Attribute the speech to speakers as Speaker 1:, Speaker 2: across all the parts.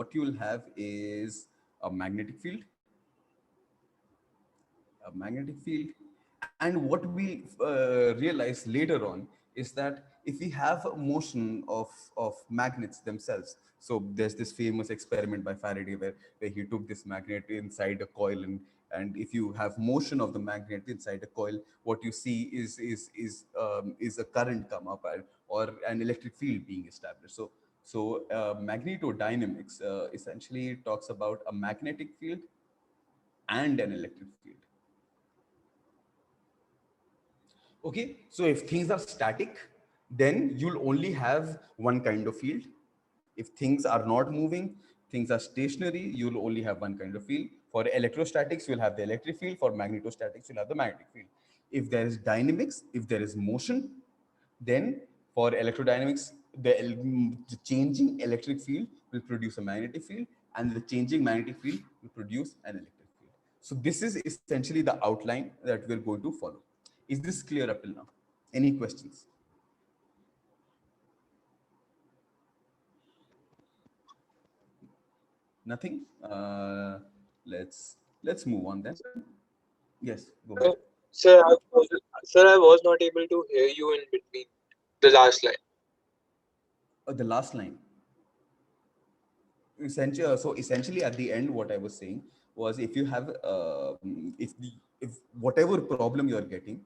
Speaker 1: what you will have is a magnetic field, and what we realize later on is that if we have a motion of magnets themselves, so there's this famous experiment by Faraday where he took this magnet inside a coil, and if you have motion of the magnet inside a coil, what you see is a current come up, or an electric field being established. So magnetodynamics essentially talks about a magnetic field and an electric field. Okay, so if things are static, then you'll only have one kind of field. If things are not moving, things are stationary, you'll only have one kind of field. For electrostatics, you'll have the electric field. For magnetostatics, you'll have the magnetic field. If there is dynamics, if there is motion, then for electrodynamics, the changing electric field will produce a magnetic field, and the changing magnetic field will produce an electric field. So this is essentially the outline that we're going to follow. Is this clear up till now? Any questions? Nothing? Let's move on then. Yes, go ahead.
Speaker 2: Sir, I was not able to hear you in between the last line.
Speaker 1: The last line. Essentially, at the end, what I was saying was, if you have, if whatever problem you are getting,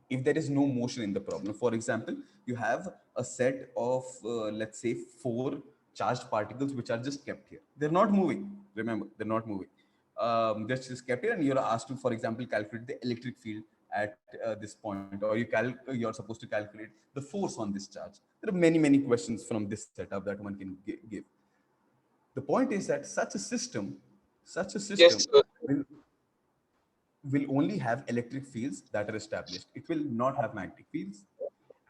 Speaker 1: if there is no motion in the problem, for example, you have a set of let's say 4 charged particles which are just kept here. They're not moving. Remember, they're not moving. They're just kept here, and you're asked to, for example, calculate the electric field at this point, or you're supposed to calculate the force on this charge. There are many questions from this setup that one can give. The point is that such a
Speaker 2: Yes,
Speaker 1: system
Speaker 2: sir.
Speaker 1: will only have electric fields that are established. It will not have magnetic fields.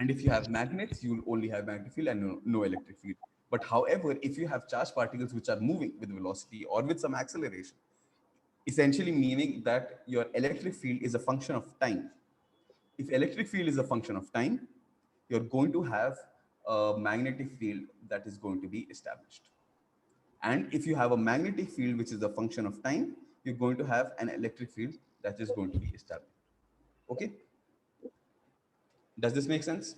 Speaker 1: And if you have magnets, you will only have magnetic field and no electric field. But however, if you have charged particles which are moving with velocity or with some acceleration, essentially meaning that your electric field is a function of time. If electric field is a function of time, you're going to have a magnetic field that is going to be established. And if you have a magnetic field which is a function of time, you're going to have an electric field that is going to be established. Okay? Does this make sense?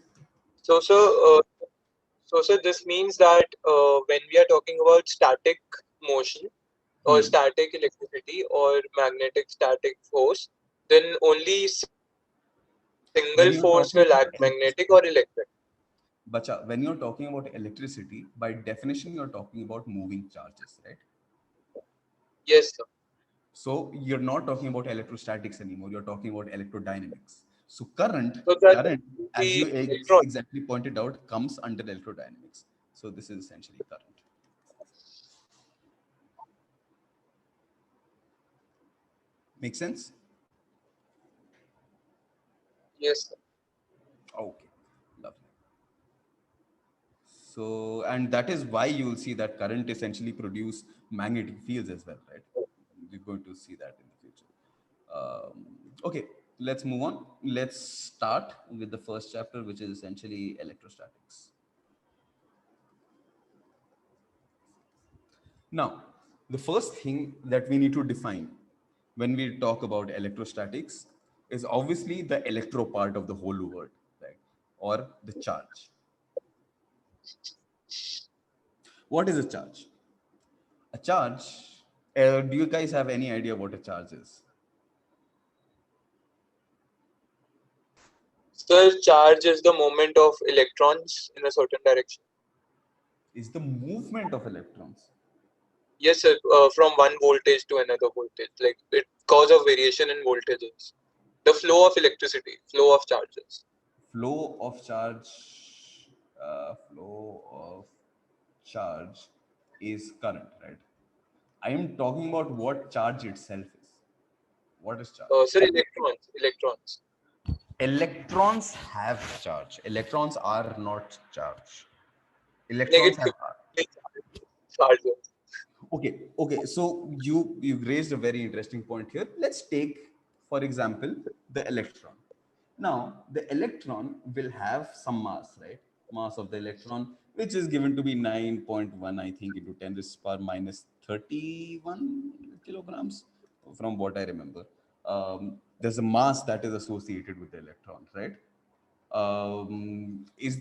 Speaker 2: So, sir, this means that when we are talking about static motion or static electricity or magnetic static force, then only
Speaker 1: When
Speaker 2: single
Speaker 1: you're
Speaker 2: force
Speaker 1: talking
Speaker 2: will
Speaker 1: about
Speaker 2: act magnetic or electric.
Speaker 1: Bacha, when you're talking about electricity, by definition, you're talking about moving charges, right?
Speaker 2: Yes, sir.
Speaker 1: So you're not talking about electrostatics anymore. You're talking about electrodynamics. So
Speaker 2: So that
Speaker 1: current, as
Speaker 2: the
Speaker 1: you
Speaker 2: electron.
Speaker 1: exactly pointed out, comes under electrodynamics. So this is essentially current. Make sense?
Speaker 2: Yes, sir.
Speaker 1: Okay, lovely. So, and that is why you will see that current essentially produce magnetic fields as well, right? You're going to see that in the future. Okay, let's move on. Let's start with the first chapter, which is essentially electrostatics. Now, the first thing that we need to define when we talk about electrostatics is obviously the electro part of the whole word, right? Or the charge. What is a charge? A charge, do you guys have any idea what a charge is?
Speaker 2: Sir, charge is the movement of electrons in a certain direction.
Speaker 1: Is the movement of electrons.
Speaker 2: Yes, sir. From one voltage to another voltage, like it cause of variation in voltages. The flow of electricity, flow of charges.
Speaker 1: Flow of charge, flow of charge is current, right? I am talking about what charge itself is. What is charge?
Speaker 2: Sir, electrons.
Speaker 1: Electrons have charge. Electrons are not charge. Electrons have.
Speaker 2: Negatively charges.
Speaker 1: Okay. So you raised a very interesting point here. Let's take, for example, the electron. Now, the electron will have some mass, right? Mass of the electron which is given to be 9.1, I think, into 10 raised to the power minus 31 kilograms, from what I remember. There's a mass that is associated with the electron, right? Is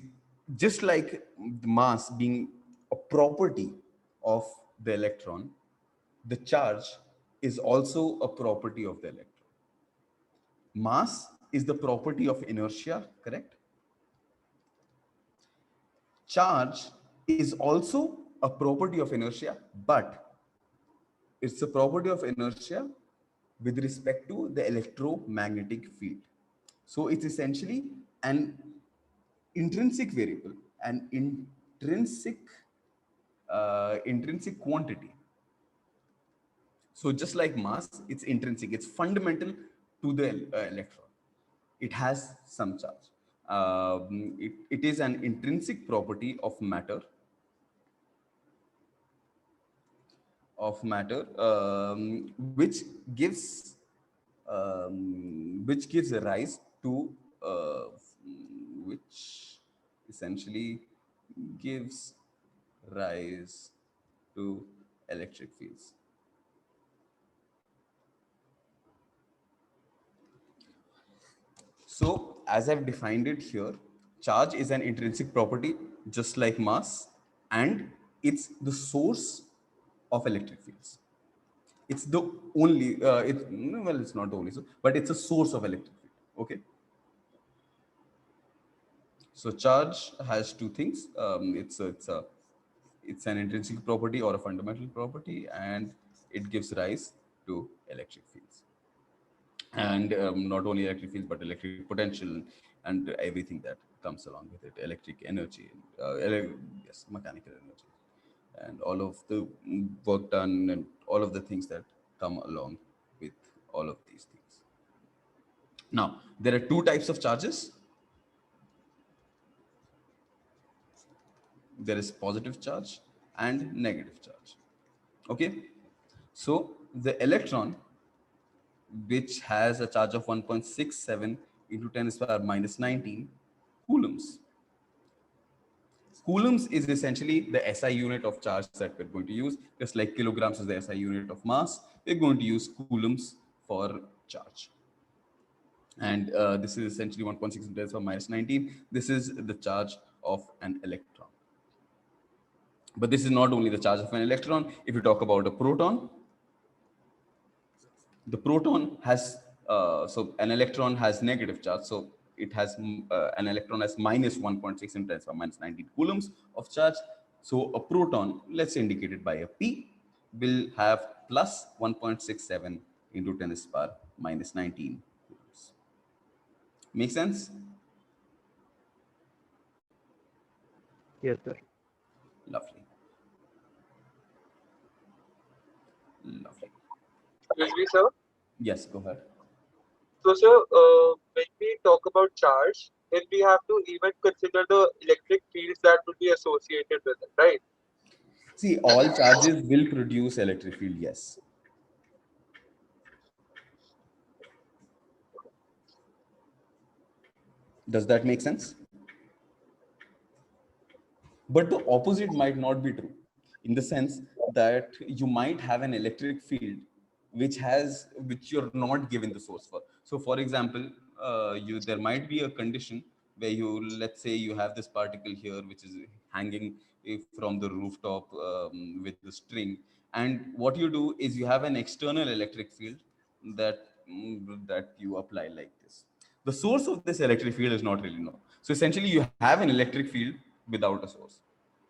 Speaker 1: just like the mass being a property of the electron, the charge is also a property of the electron. Mass is the property of inertia, correct? Charge is also a property of inertia, but it's a property of inertia with respect to the electromagnetic field. So it's essentially an intrinsic variable, an intrinsic quantity. So just like mass, it's intrinsic, it's fundamental to the electron. It has some charge. It is an intrinsic property of matter, gives which gives rise to uh, which essentially gives rise to electric fields. So, as I've defined it here, charge is an intrinsic property just like mass, and it's the source of electric fields. It's the only, well, it's not the only, but it's a source of electric field. Okay. So, charge has two things. It's an intrinsic property or a fundamental property, and it gives rise to electric fields. And not only electric fields but electric potential and everything that comes along with it, electric energy, yes, mechanical energy, and all of the work done and all of the things that come along with all of these things. Now there are two types of charges. There is positive charge and negative charge. Okay, so the electron, which has a charge of 1.67 into 10 to the power minus 19 coulombs. Coulombs is essentially the SI unit of charge that we're going to use. Just like kilograms is the SI unit of mass, we're going to use coulombs for charge. And this is essentially 1.6 into 10 to the power minus 19. This is the charge of an electron. But this is not only the charge of an electron. If you talk about a proton, the proton has so an electron has negative charge, so it has an electron has minus 1.6 into 10 to the power minus 19 coulombs of charge. So a proton, let's say indicated by a p, will have plus 1.67 into 10 to the power minus 19 coulombs. Make sense?
Speaker 3: Yes, sir.
Speaker 1: Lovely. Lovely.
Speaker 2: Excuse me, sir.
Speaker 1: Yes, go ahead.
Speaker 2: So, sir, when we talk about charge, then we have to even consider the electric fields that would be associated with it, right?
Speaker 1: See, all charges will produce electric field, yes. Does that make sense? But the opposite might not be true, in the sense that you might have an electric field which you're not given the source for. So for example, you there might be a condition where let's say you have this particle here which is hanging from the rooftop with the string, and what you do is you have an external electric field that that you apply like this. The source of this electric field is not really known. So essentially you have an electric field without a source.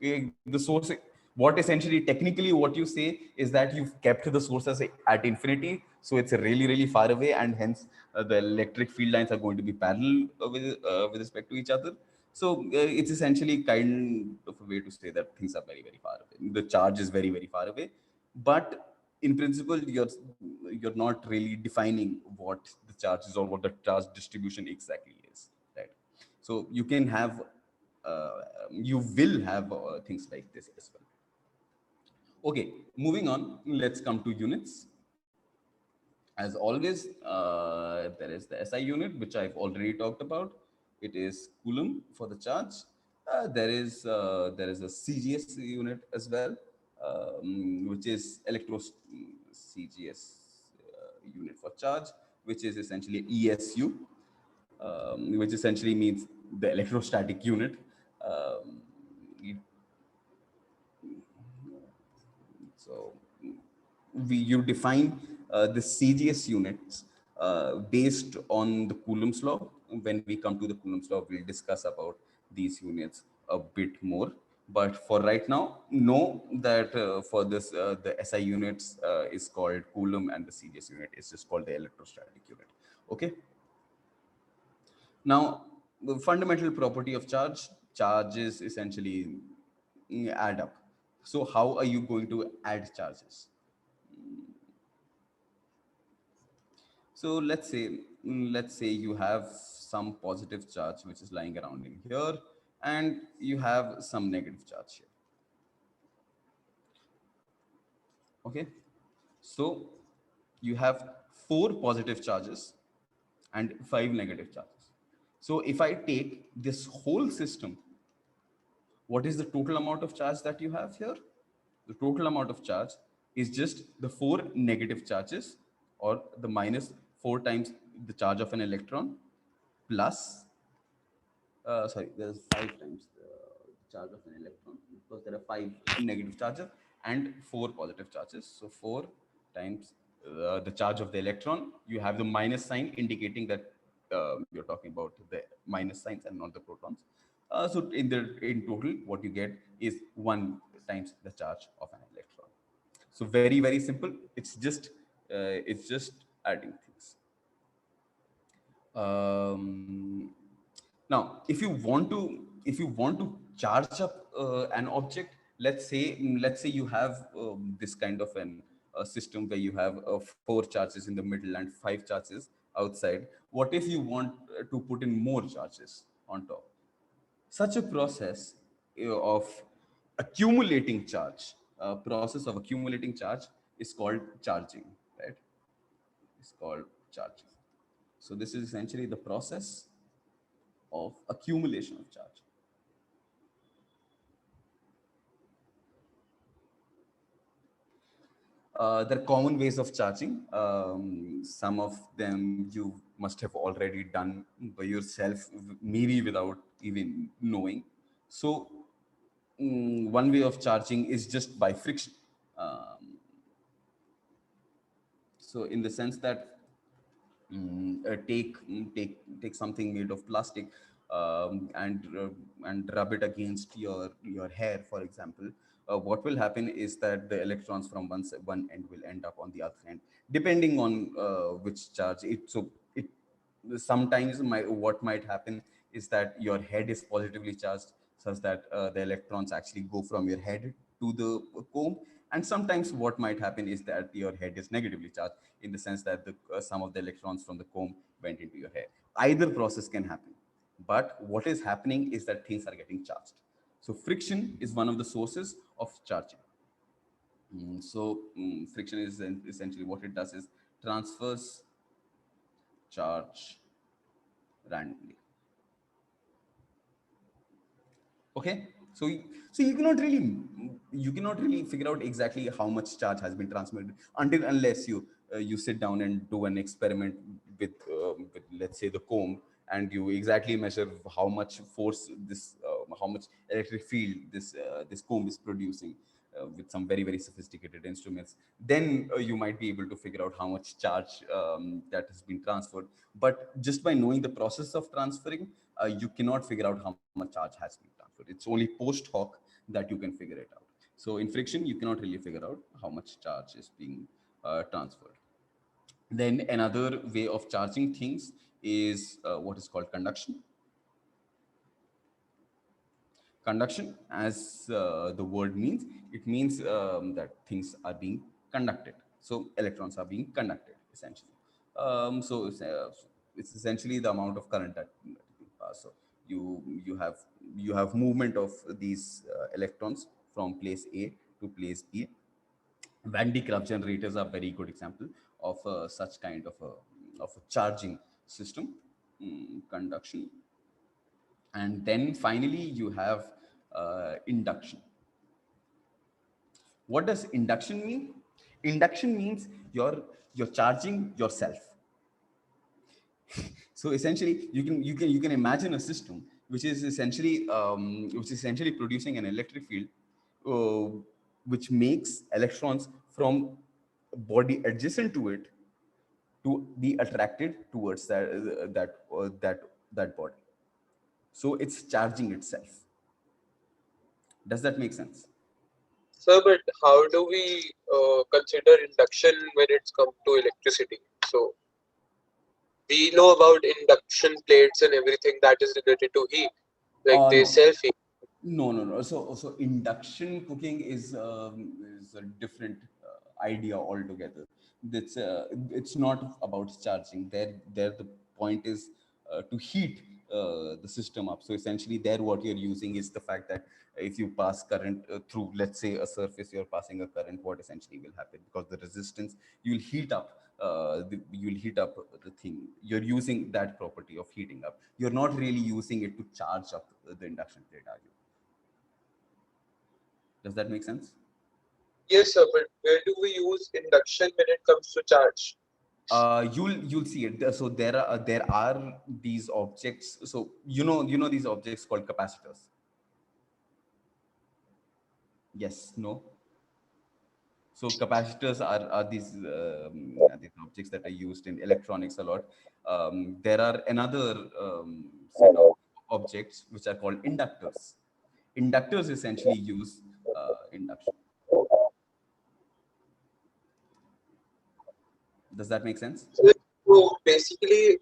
Speaker 1: The source, what essentially technically what you say is that you've kept the source at infinity, so it's really far away, and hence the electric field lines are going to be parallel with respect to each other. So it's essentially kind of a way to say that things are very far away. The charge is very far away, but in principle you're not really defining what the charge is or what the charge distribution exactly is, right? So you can have you will have things like this as well. Okay, moving on, let's come to units. As always, there is the SI unit, which I've already talked about. It is coulomb for the charge. There is a CGS unit as well, which is CGS unit for charge, which is essentially ESU, which essentially means the electrostatic unit. Um, so you define the CGS units based on the Coulomb's law. When we come to the Coulomb's law, we'll discuss about these units a bit more. But for right now, know that for this, the SI units is called Coulomb, and the CGS unit is just called the electrostatic unit. Okay. Now, the fundamental property of charges essentially add up. So how are you going to add charges? So let's say you have some positive charge which is lying around in here, and you have some negative charge here. Okay, so you have 4 positive charges and 5 negative charges. So if I take this whole system, what is the total amount of charge that you have here? The total amount of charge is just the 4 negative charges, or the minus 4 times the charge of an electron, plus, sorry, there's 5 times the charge of an electron, because there are 5 negative charges and 4 positive charges. So 4 times the charge of the electron, you have the minus sign indicating that you're talking about the minus signs and not the protons. So in total, what you get is 1 times the charge of an electron. So very simple. It's just adding things. Now, if you want to charge up an object, let's say you have this kind of an system where you have 4 charges in the middle and 5 charges outside. What if you want to put in more charges on top? Such a process of accumulating charge, process of accumulating charge is called charging, right? It's called charging. So this is essentially the process of accumulation of charge. There are common ways of charging. Some of them you must have already done by yourself, maybe without even knowing. So one way of charging is just by friction. So in the sense that take something made of plastic, and rub it against your hair, for example. What will happen is that the electrons from one end will end up on the other end, depending on which charge it. So it sometimes what might happen is that your head is positively charged, such that the electrons actually go from your head to the comb. And sometimes what might happen is that your head is negatively charged, in the sense that some of the electrons from the comb went into your hair. Either process can happen, but what is happening is that things are getting charged. So friction is one of the sources of charging. Friction is essentially, what it does is transfers charge randomly. Okay, so you cannot really figure out exactly how much charge has been transmitted unless you sit down and do an experiment with, let's say, the comb, and you exactly measure how much force how much electric field this comb is producing with some very sophisticated instruments. Then you might be able to figure out how much charge that has been transferred. But just by knowing the process of transferring, you cannot figure out how much charge has been transferred. It's only post hoc that you can figure it out. So in friction, you cannot really figure out how much charge is being transferred. Then another way of charging things is what is called conduction. Conduction, as the word means, it means that things are being conducted. So electrons are being conducted, essentially. It's essentially the amount of current that so you have movement of these electrons from place A to place B. Van de Graaff generators are a very good example of such kind of a charging system. Conduction. And then finally, you have induction. What does induction mean? Induction means you're charging yourself. So essentially, you can imagine a system which is essentially producing an electric field, which makes electrons from a body adjacent to it to be attracted towards that body. So it's charging itself. Does that make sense?
Speaker 2: Sir, but how do we consider induction when it's come to electricity? So we know about induction plates and everything that is related to heat, like they
Speaker 1: No.
Speaker 2: self heat.
Speaker 1: No. So induction cooking is a different idea altogether. It's not about charging. There the point is to heat the system up. So essentially, there what you're using is the fact that if you pass current through, let's say, a surface, you're passing a current. What essentially will happen, because the resistance, you'll heat up. You'll heat up the thing. You're using that property of heating up. You're not really using it to charge up the induction plate, are you? Does that make sense?
Speaker 2: Yes, sir, but where do we use induction when it comes to charge?
Speaker 1: You'll see it. So there are these objects. So you know these objects called capacitors. Yes, no. So capacitors are these objects that are used in electronics a lot. There are another set of objects which are called inductors. Inductors essentially use induction. Does that make sense?
Speaker 2: So basically,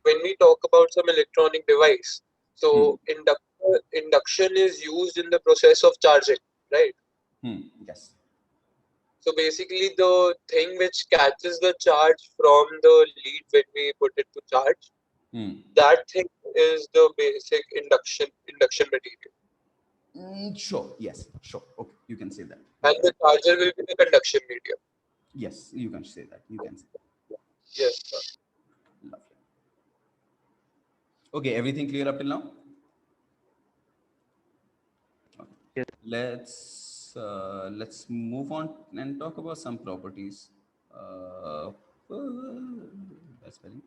Speaker 2: when we talk about some electronic device,
Speaker 1: Hmm.
Speaker 2: so induction is used in the process of charging, right?
Speaker 1: Yes.
Speaker 2: So basically, the thing which catches the charge from the lead when we put it to charge,
Speaker 1: Hmm.
Speaker 2: that thing is the basic induction material,
Speaker 1: Sure. Yes. Sure. Okay. You can say that.
Speaker 2: and the charger will be the conduction medium.
Speaker 1: Yes. You can say that. You can say that.
Speaker 2: Yes, sir.
Speaker 1: Lovely. Okay. Everything clear up till now? Okay.
Speaker 3: Yes.
Speaker 1: Let's move on and talk about some properties. That's spelling.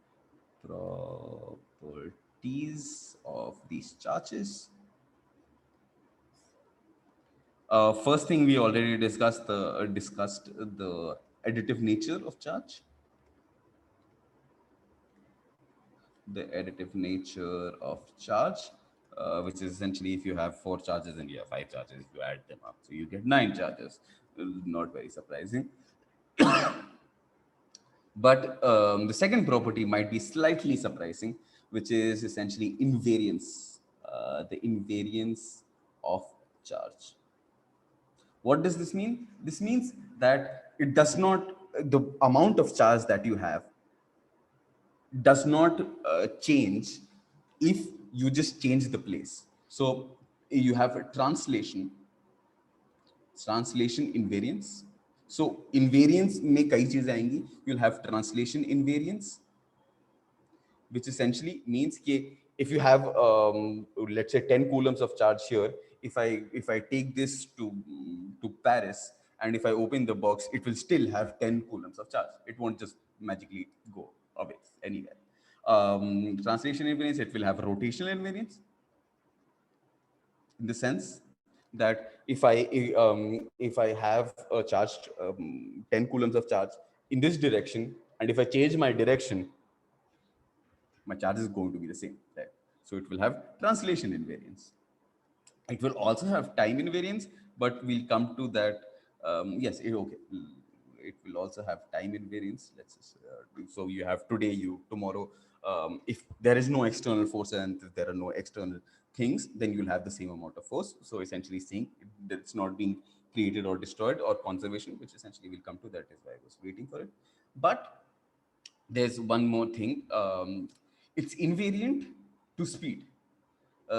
Speaker 1: Properties of these charges. First thing, we already discussed the additive nature of charge. The additive nature of charge, which is essentially, if you have 4 charges and you have 5 charges, you add them up, so you get 9 charges. Not very surprising. But the second property might be slightly surprising, which is essentially invariance. The invariance of charge. What does this mean? This means that it does not, the amount of charge that you have does not change if you just change the place. So you have a translation invariance. So invariance में कई चीजें आएंगी. You'll have translation invariance, which essentially means कि if you have let's say 10 coulombs of charge here, if I take this to Paris, and if I open the box, it will still have 10 coulombs of charge. It won't just magically go away anywhere. Translation invariance, it will have rotational invariance, in the sense that if I have a charged 10 coulombs of charge in this direction, and if I change my direction, my charge is going to be the same, right? So it will have translation invariance. It will also have time invariance, but we'll come to that. Yes, okay. It will also have time invariance. So you have today, you tomorrow. If there is no external force and there are no external things, then you'll have the same amount of force. So essentially, saying that it's not being created or destroyed, or conservation, which essentially we'll come to. That is why I was waiting for it. But there's one more thing. It's invariant to speed.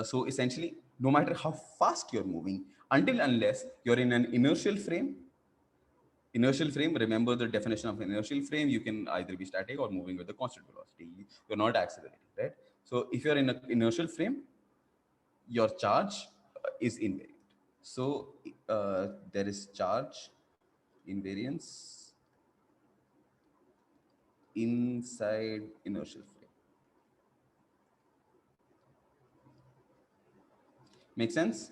Speaker 1: So essentially, no matter how fast you're moving, until unless you're in an inertial frame, remember the definition of an inertial frame, you can either be static or moving with a constant velocity. You're not accelerating, right? So if you're in an inertial frame, your charge is invariant. So there is charge invariance inside inertial frame. Make sense?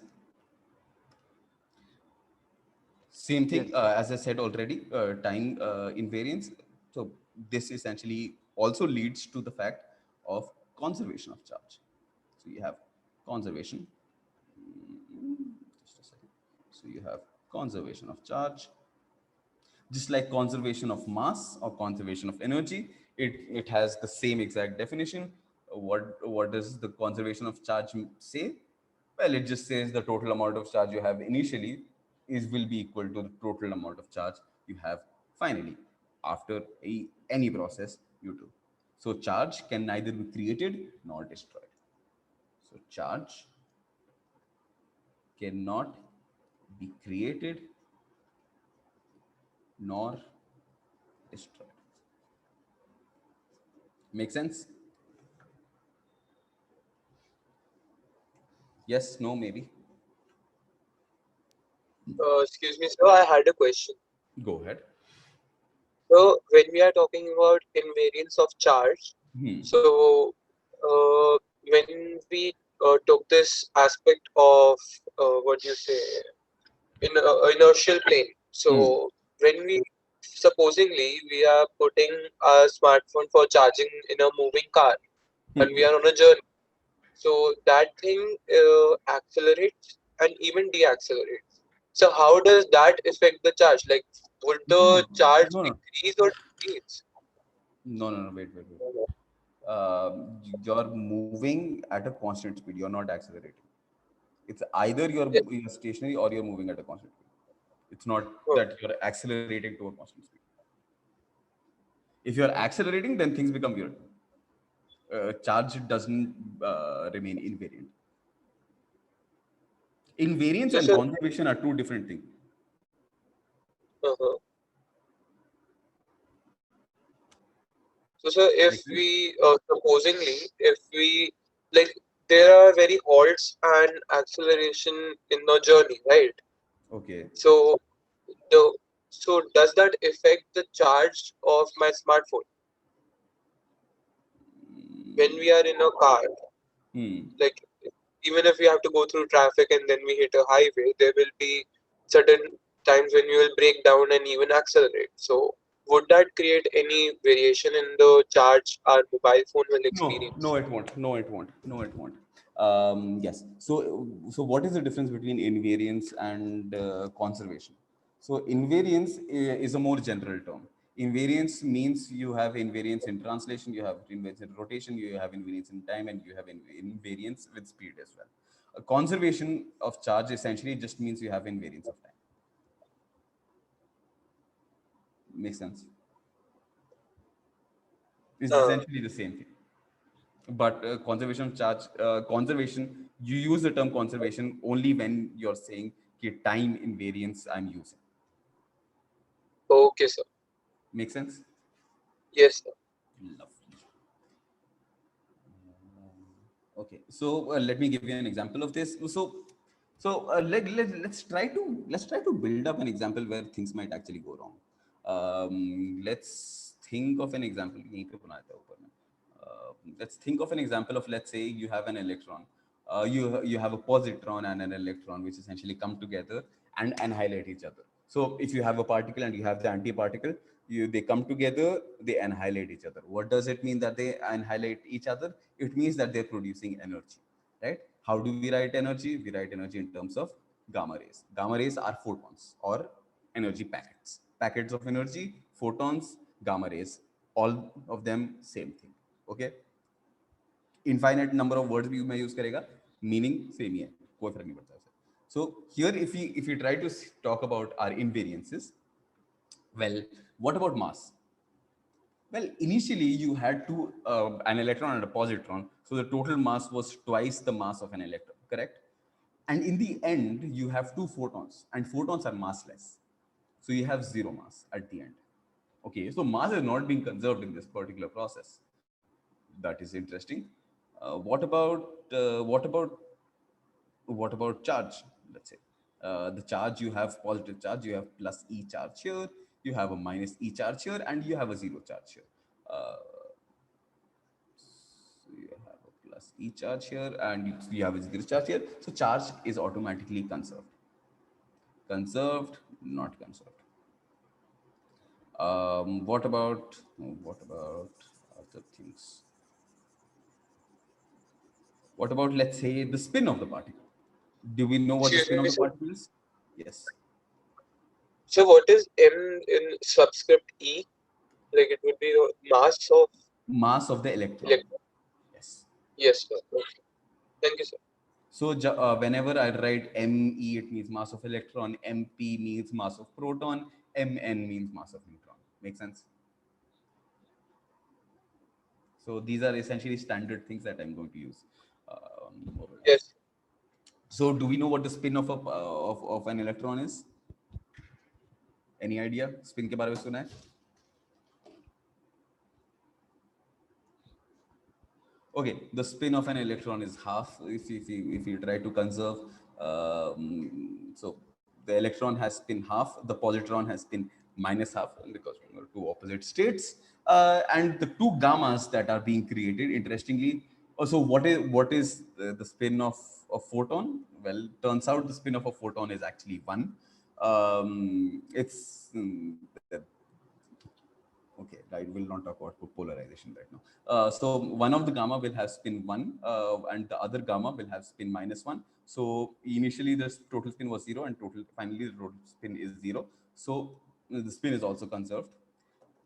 Speaker 1: Same thing,
Speaker 3: Yes.
Speaker 1: as I said already, time invariance. So this essentially also leads to the fact of conservation of charge. So you have conservation. Just a second. So you have conservation of charge. Just like conservation of mass or conservation of energy, it has the same exact definition. What does the conservation of charge say? Well, it just says the total amount of charge you have initially will be equal to the total amount of charge you have finally after any process you do. So charge can neither be created nor destroyed. So charge cannot be created nor destroyed. Make sense? Yes, no, maybe.
Speaker 2: Excuse me, sir, I had a question.
Speaker 1: Go ahead.
Speaker 2: So when we are talking about invariance of charge, so when we took this aspect of what do you say in inertial plane. So when we supposingly we are putting a smartphone for charging in a moving car and we are on a journey. So that thing accelerates and even deaccelerates. So how does that affect the charge? Like, would the charge
Speaker 1: No, no,
Speaker 2: increase or decrease?
Speaker 1: no. Wait. You're moving at a constant speed. You're not accelerating. It's either
Speaker 2: Yes.
Speaker 1: you're stationary or you're moving at a constant speed. It's not
Speaker 2: Oh,
Speaker 1: that you're accelerating to a constant speed. If you're accelerating, then things become weird. Charge doesn't remain invariant. Invariance
Speaker 2: so
Speaker 1: and
Speaker 2: sir,
Speaker 1: conservation are two different things.
Speaker 2: uh-huh. So sir, if
Speaker 1: Make sense?
Speaker 2: we supposingly, if we like, there are very halts and acceleration in the journey, right?
Speaker 1: Okay.
Speaker 2: So the so does that affect the charge of my smartphone when we are in a car?
Speaker 1: Hmm.
Speaker 2: Like even if we have to go through traffic and then we hit a highway, there will be certain times when we will break down and even accelerate. So would that create any variation in the charge our mobile phone will
Speaker 1: No,
Speaker 2: experience?
Speaker 1: it won't. No, it won't. Yes. So what is the difference between invariance and conservation? So invariance is a more general term. Invariance means you have invariance in translation, you have invariance in rotation, you have invariance in time, and you have invariance with speed as well. A conservation of charge essentially just means you have invariance of time. Makes sense? It's
Speaker 2: Uh,
Speaker 1: essentially the same thing. But conservation of charge, conservation, you use the term conservation only when you're saying okay, time invariance I'm using.
Speaker 2: okay, sir.
Speaker 1: Make sense?
Speaker 2: Yes, sir.
Speaker 1: Lovely. Okay, so let me give you an example of this. Let's try to build up an example where things might actually go wrong. Let's think of an example. यहीं पे बनाता है ऊपर में. Let's think of an example of, let's say you have an electron. You have a positron and an electron which essentially come together and annihilate each other. So if you have a particle and you have the antiparticle, they come together, they annihilate each other. What does it mean that they annihilate each other? It means that they're producing energy, right? How do we write energy? We write energy in terms of gamma rays. Gamma rays are photons or energy packets. Packets of energy, photons, gamma rays, all of them same thing. Okay. Infinite number of words भी मैं use करेगा, meaning same ही है, कोई फर्क नहीं पड़ता उसे. So here if we try to talk about our invariances, well, what about mass? Well, initially you had an electron and a positron, so the total mass was twice the mass of an electron, correct? And in the end, you have two photons, and photons are massless, so you have zero mass at the end. Okay, so mass is not being conserved in this particular process. That is interesting. What about What about charge? Let's say the charge, you have positive charge, you have plus E charge here, you have a minus E charge here, and you have a zero charge here. So you have a plus E charge here, and you have a zero charge here. So charge is automatically conserved. Conserved, not conserved. What about other things? What about, let's say, the spin of the particle? Do we know what the
Speaker 2: Excuse
Speaker 1: spin
Speaker 2: me,
Speaker 1: of the
Speaker 2: sir.
Speaker 1: particle is? Yes.
Speaker 2: So what is M in subscript E? Like it would be the mass of
Speaker 1: Mass of the electron.
Speaker 2: electron.
Speaker 1: Yes.
Speaker 2: Yes, sir. Okay. Thank you, sir.
Speaker 1: So whenever I write Me, it means mass of electron. Mp means mass of proton. Mn means mass of neutron. Make sense? So these are essentially standard things that I'm going to use. More or less.
Speaker 2: Yes.
Speaker 1: So do we know what the spin of of an electron is? Any idea? Spin के बारे में सुना है? Okay, the spin of an electron is half. If you try to conserve, so the electron has spin half, the positron has spin minus half, because two opposite states, and the two gammas that are being created. Interestingly, also what is the spin of a photon? Well, turns out the spin of a photon is actually one. It's Okay, I will not talk about polarization right now. So one of the gamma will have spin 1, and the other gamma will have spin minus 1. So initially the total spin was 0, and finally the total spin is 0. So the spin is also conserved.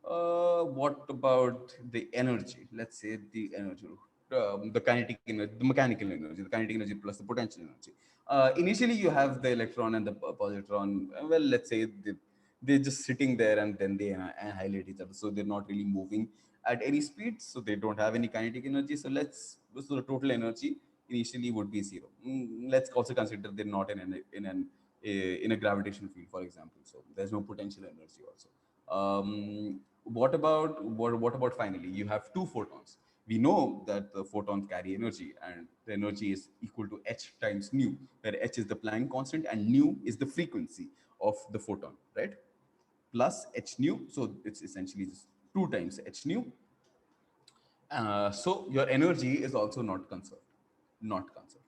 Speaker 1: What about the energy? Let's say the energy, the kinetic energy, the mechanical energy, the kinetic energy plus the potential energy. Initially, you have the electron and the positron. Well, let's say they're just sitting there, and then they annihilate each other. So they're not really moving at any speed. So they don't have any kinetic energy. So the total energy initially would be 0. Let's also consider they're not in a gravitational field, for example. So there's no potential energy also. What about finally? You have two photons. We know that the photons carry energy, and the energy is equal to h times nu, where h is the Planck constant and nu is the frequency of the photon, right? Plus h nu, so it's essentially just 2 times h nu. So your energy is also not conserved, not conserved.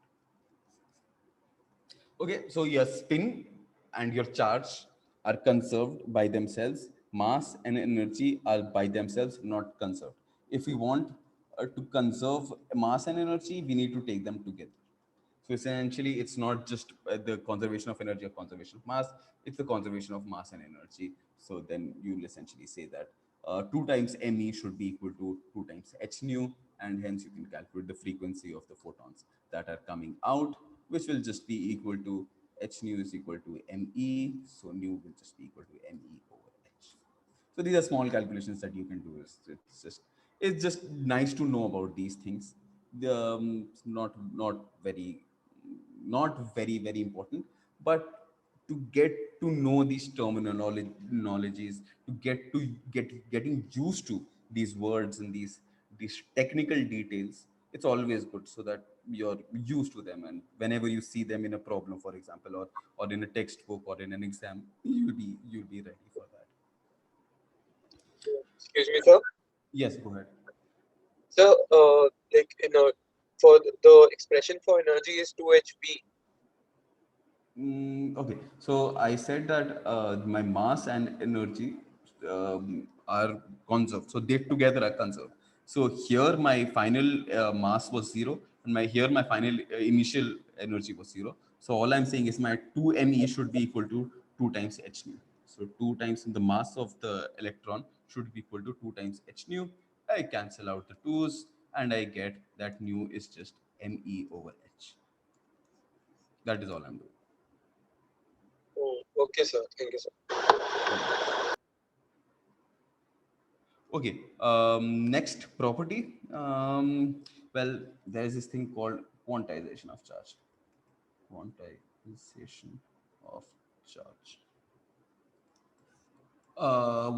Speaker 1: Okay, so your spin and your charge are conserved by themselves. Mass and energy are by themselves not conserved. If we want to conserve mass and energy, we need to take them together. So essentially, it's not just the conservation of energy or conservation of mass, it's the conservation of mass and energy. So then you'll essentially say that 2 times me should be equal to 2 times h nu, and hence you can calculate the frequency of the photons that are coming out, which will just be equal to h nu is equal to me. So nu will just be equal to me over h. So these are small calculations that you can do. It's just nice to know about these things. Not very important, but to get to know these terminologies, to getting used to these words and these technical details, it's always good, so that you're used to them, and whenever you see them in a problem, for example, or in a textbook or in an exam, you'll be ready for that.
Speaker 2: Excuse me, sir.
Speaker 1: Yes, go ahead.
Speaker 2: So, like for the expression for energy is 2hp.
Speaker 1: Okay, so I said that my mass and energy are conserved, so they together are conserved. So here my final mass was 0, and my final initial energy was 0. So all I'm saying is my 2me should be equal to 2 times h nu. So 2 times the mass of the electron should be equal to 2 times h nu. I cancel out the 2's, and I get that nu is just me over h. That is all I'm doing.
Speaker 2: Oh, okay, sir. Thank you, sir.
Speaker 1: Okay. Next property. Well, there is this thing called quantization of charge. Quantization of charge.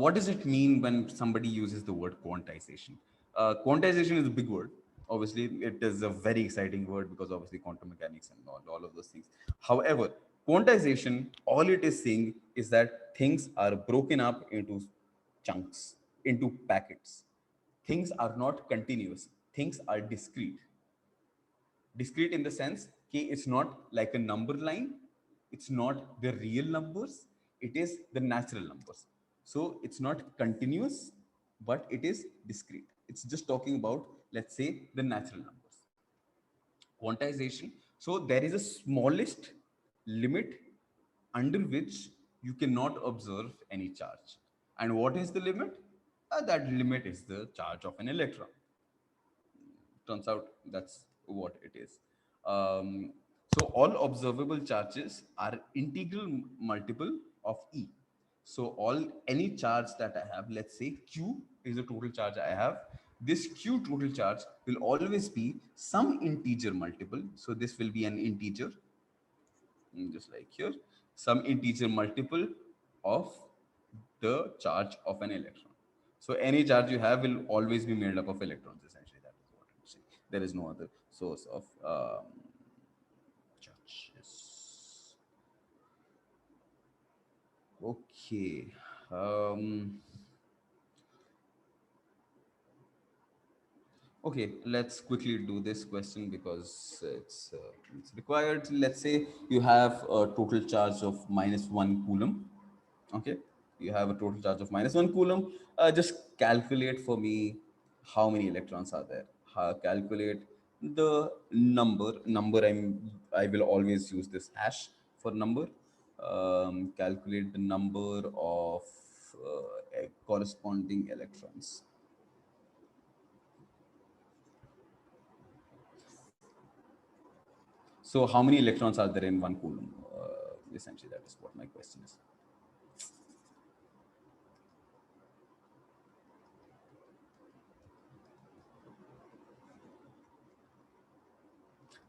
Speaker 1: What does it mean when somebody uses the word quantization? Quantization is a big word. Obviously, it is a very exciting word because obviously quantum mechanics and all of those things. However, quantization, all it is saying is that things are broken up into chunks, into packets. Things are not continuous, things are discrete. Discrete in the sense कि it's not like a number line, it's not the real numbers, it is the natural numbers. So it's not continuous, but it is discrete. It's just talking about, let's say, the natural numbers. Quantization, so there is a smallest limit under which you cannot observe any charge. And what is the limit? That limit is the charge of an electron. Turns out that's what it is. So all observable charges are integral multiple of E. So any charge that I have, let's say Q is the total charge I have. This Q total charge will always be some integer multiple. So this will be an integer, just like here, some integer multiple of the charge of an electron. So any charge you have will always be made up of electrons, essentially. That is what I'm saying. There is no other source of charges. Okay. Okay, let's quickly do this question because it's required. Let's say you have a total charge of -1 coulomb. Okay, you have a total charge of -1 coulomb. Just calculate for me how many electrons are there. Calculate the number. I will always use this hash for number. Calculate the number of corresponding electrons. So how many electrons are there in 1 coulomb? Essentially, that is what my question is.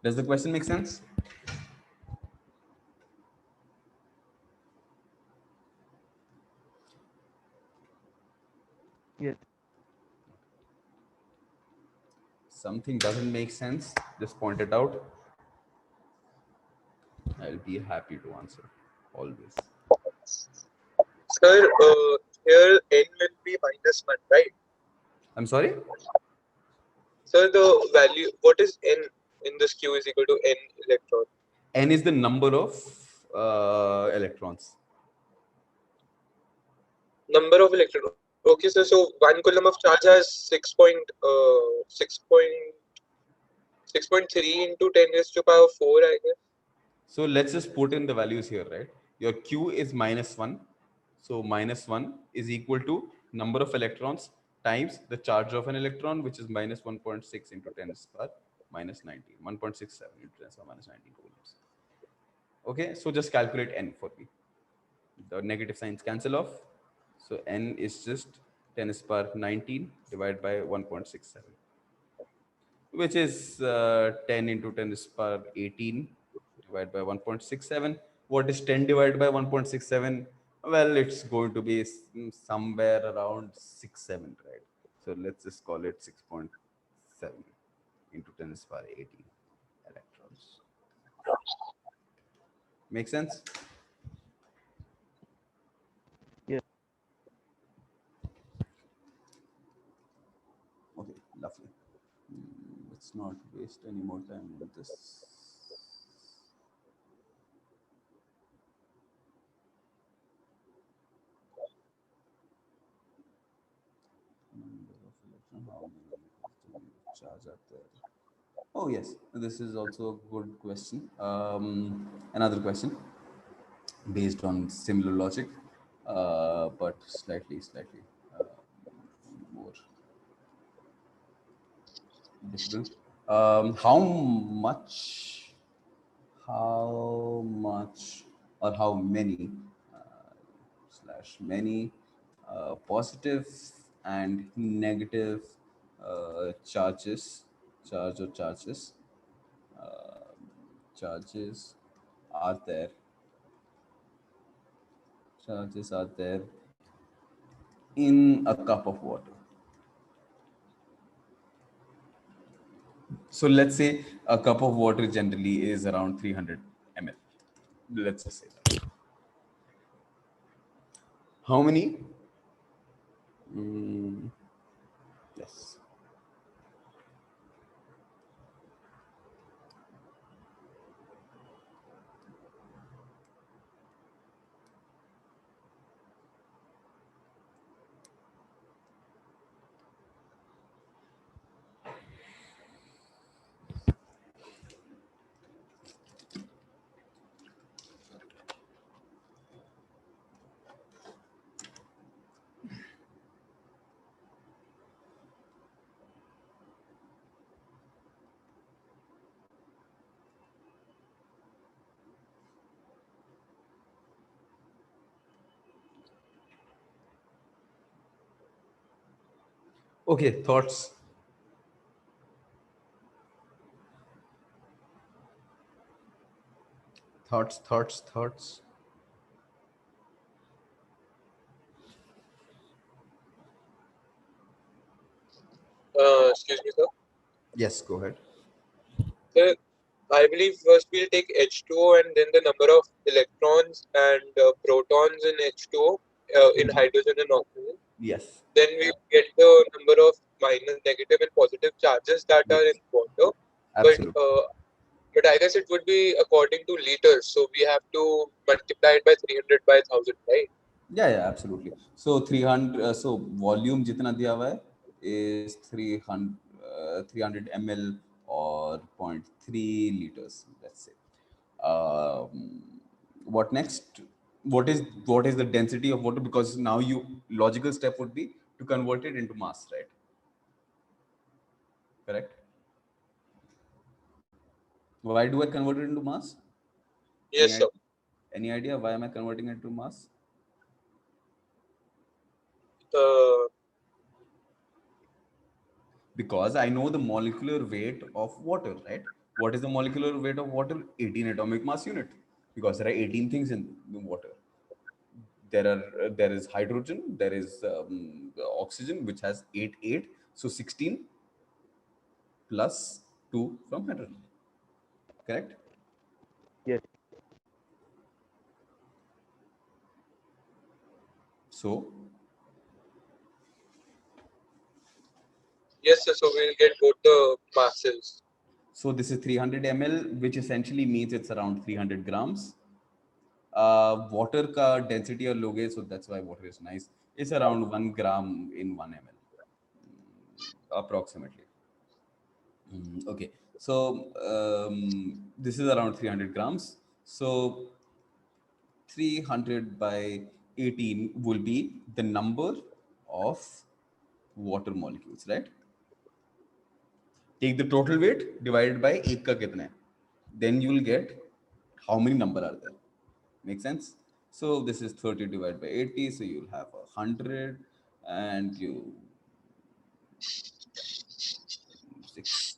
Speaker 1: Does the question make sense?
Speaker 3: Yes.
Speaker 1: Something doesn't make sense, just point it out. I'll be happy to answer, always.
Speaker 2: Sir, here n will be -1, right?
Speaker 1: I'm sorry?
Speaker 2: Sir, the value, what is n in this Q is equal to n electron?
Speaker 1: N is the number of electrons.
Speaker 2: Number of electron. Okay, sir. So 1 coulomb of charge has 6.3 into 10 raised to power 4, I guess.
Speaker 1: So let's just put in the values here, right? Your Q is -1. So -1 is equal to number of electrons times the charge of an electron, which is -1.6 into 10 to the power -19. 1.67 into 10 to the power -19 coulombs. Okay, so just calculate n for me. The negative signs cancel off. So n is just 10 to the power 19 divided by 1.67, which is 10 into 10 to the power 18 divided by 1.67. What is 10 divided by 1.67? Well, it's going to be somewhere around 6.7, right? So let's just call it 6.7 into 10 to the power 18 electrons. Make sense?
Speaker 3: Yes.
Speaker 1: Okay, lovely. Let's not waste any more time with this. Number of electron, how many charge are there? Oh yes, this is also a good question. Another question based on similar logic, but slightly uh, more difficult. How much, or how many slash many positive and negative charges uh, charges are there charges are there in a cup of water? So let's say a cup of water generally is around 300 ml. Let's just say that. How many? Yes. Okay, thoughts? Thoughts.
Speaker 2: Excuse me, sir.
Speaker 1: Yes, go ahead.
Speaker 2: Sir, I believe first we'll take H2O and then the number of electrons and protons in H2O, in hydrogen and oxygen.
Speaker 1: Yes.
Speaker 2: Then we get the number of minus, negative, and positive charges that are in
Speaker 1: Yes.
Speaker 2: water.
Speaker 1: Absolutely.
Speaker 2: But I guess it would be according to liters. So we have to multiply it by 300 by 1000, right?
Speaker 1: Yeah, absolutely. So 300, so volume jitna diya hua hai is 300 ml or zero point 0.3 liters, let's say. Um, what next? What is the density of water? Because now you logical step would be to convert it into mass, right? Correct. Why do I convert it into mass? Any
Speaker 2: Yes, sir.
Speaker 1: idea? Any idea why am I converting it to mass?
Speaker 2: Uh,
Speaker 1: Because I know the molecular weight of water, right? What is the molecular weight of water? 18 atomic mass unit. Because there are 18 things in the water. There is hydrogen, there is oxygen, which has 8. So 16 plus 2 from hydrogen. Correct?
Speaker 3: Yes.
Speaker 1: So
Speaker 2: yes, sir. So we'll get both the masses.
Speaker 1: so this is 300 ml, which essentially means it's around 300 grams. Water ka density or loge, so that's why water is nice. It's around 1 gram in 1 ml, approximately. Okay, so this is around 300 grams. So 300 by 18 will be the number of water molecules, right? Take the total weight divided by 1 ka kitna hai. Then you will get how many number are there. Make sense? So this is 30 divided by 80, so you'll have 100, and you 6.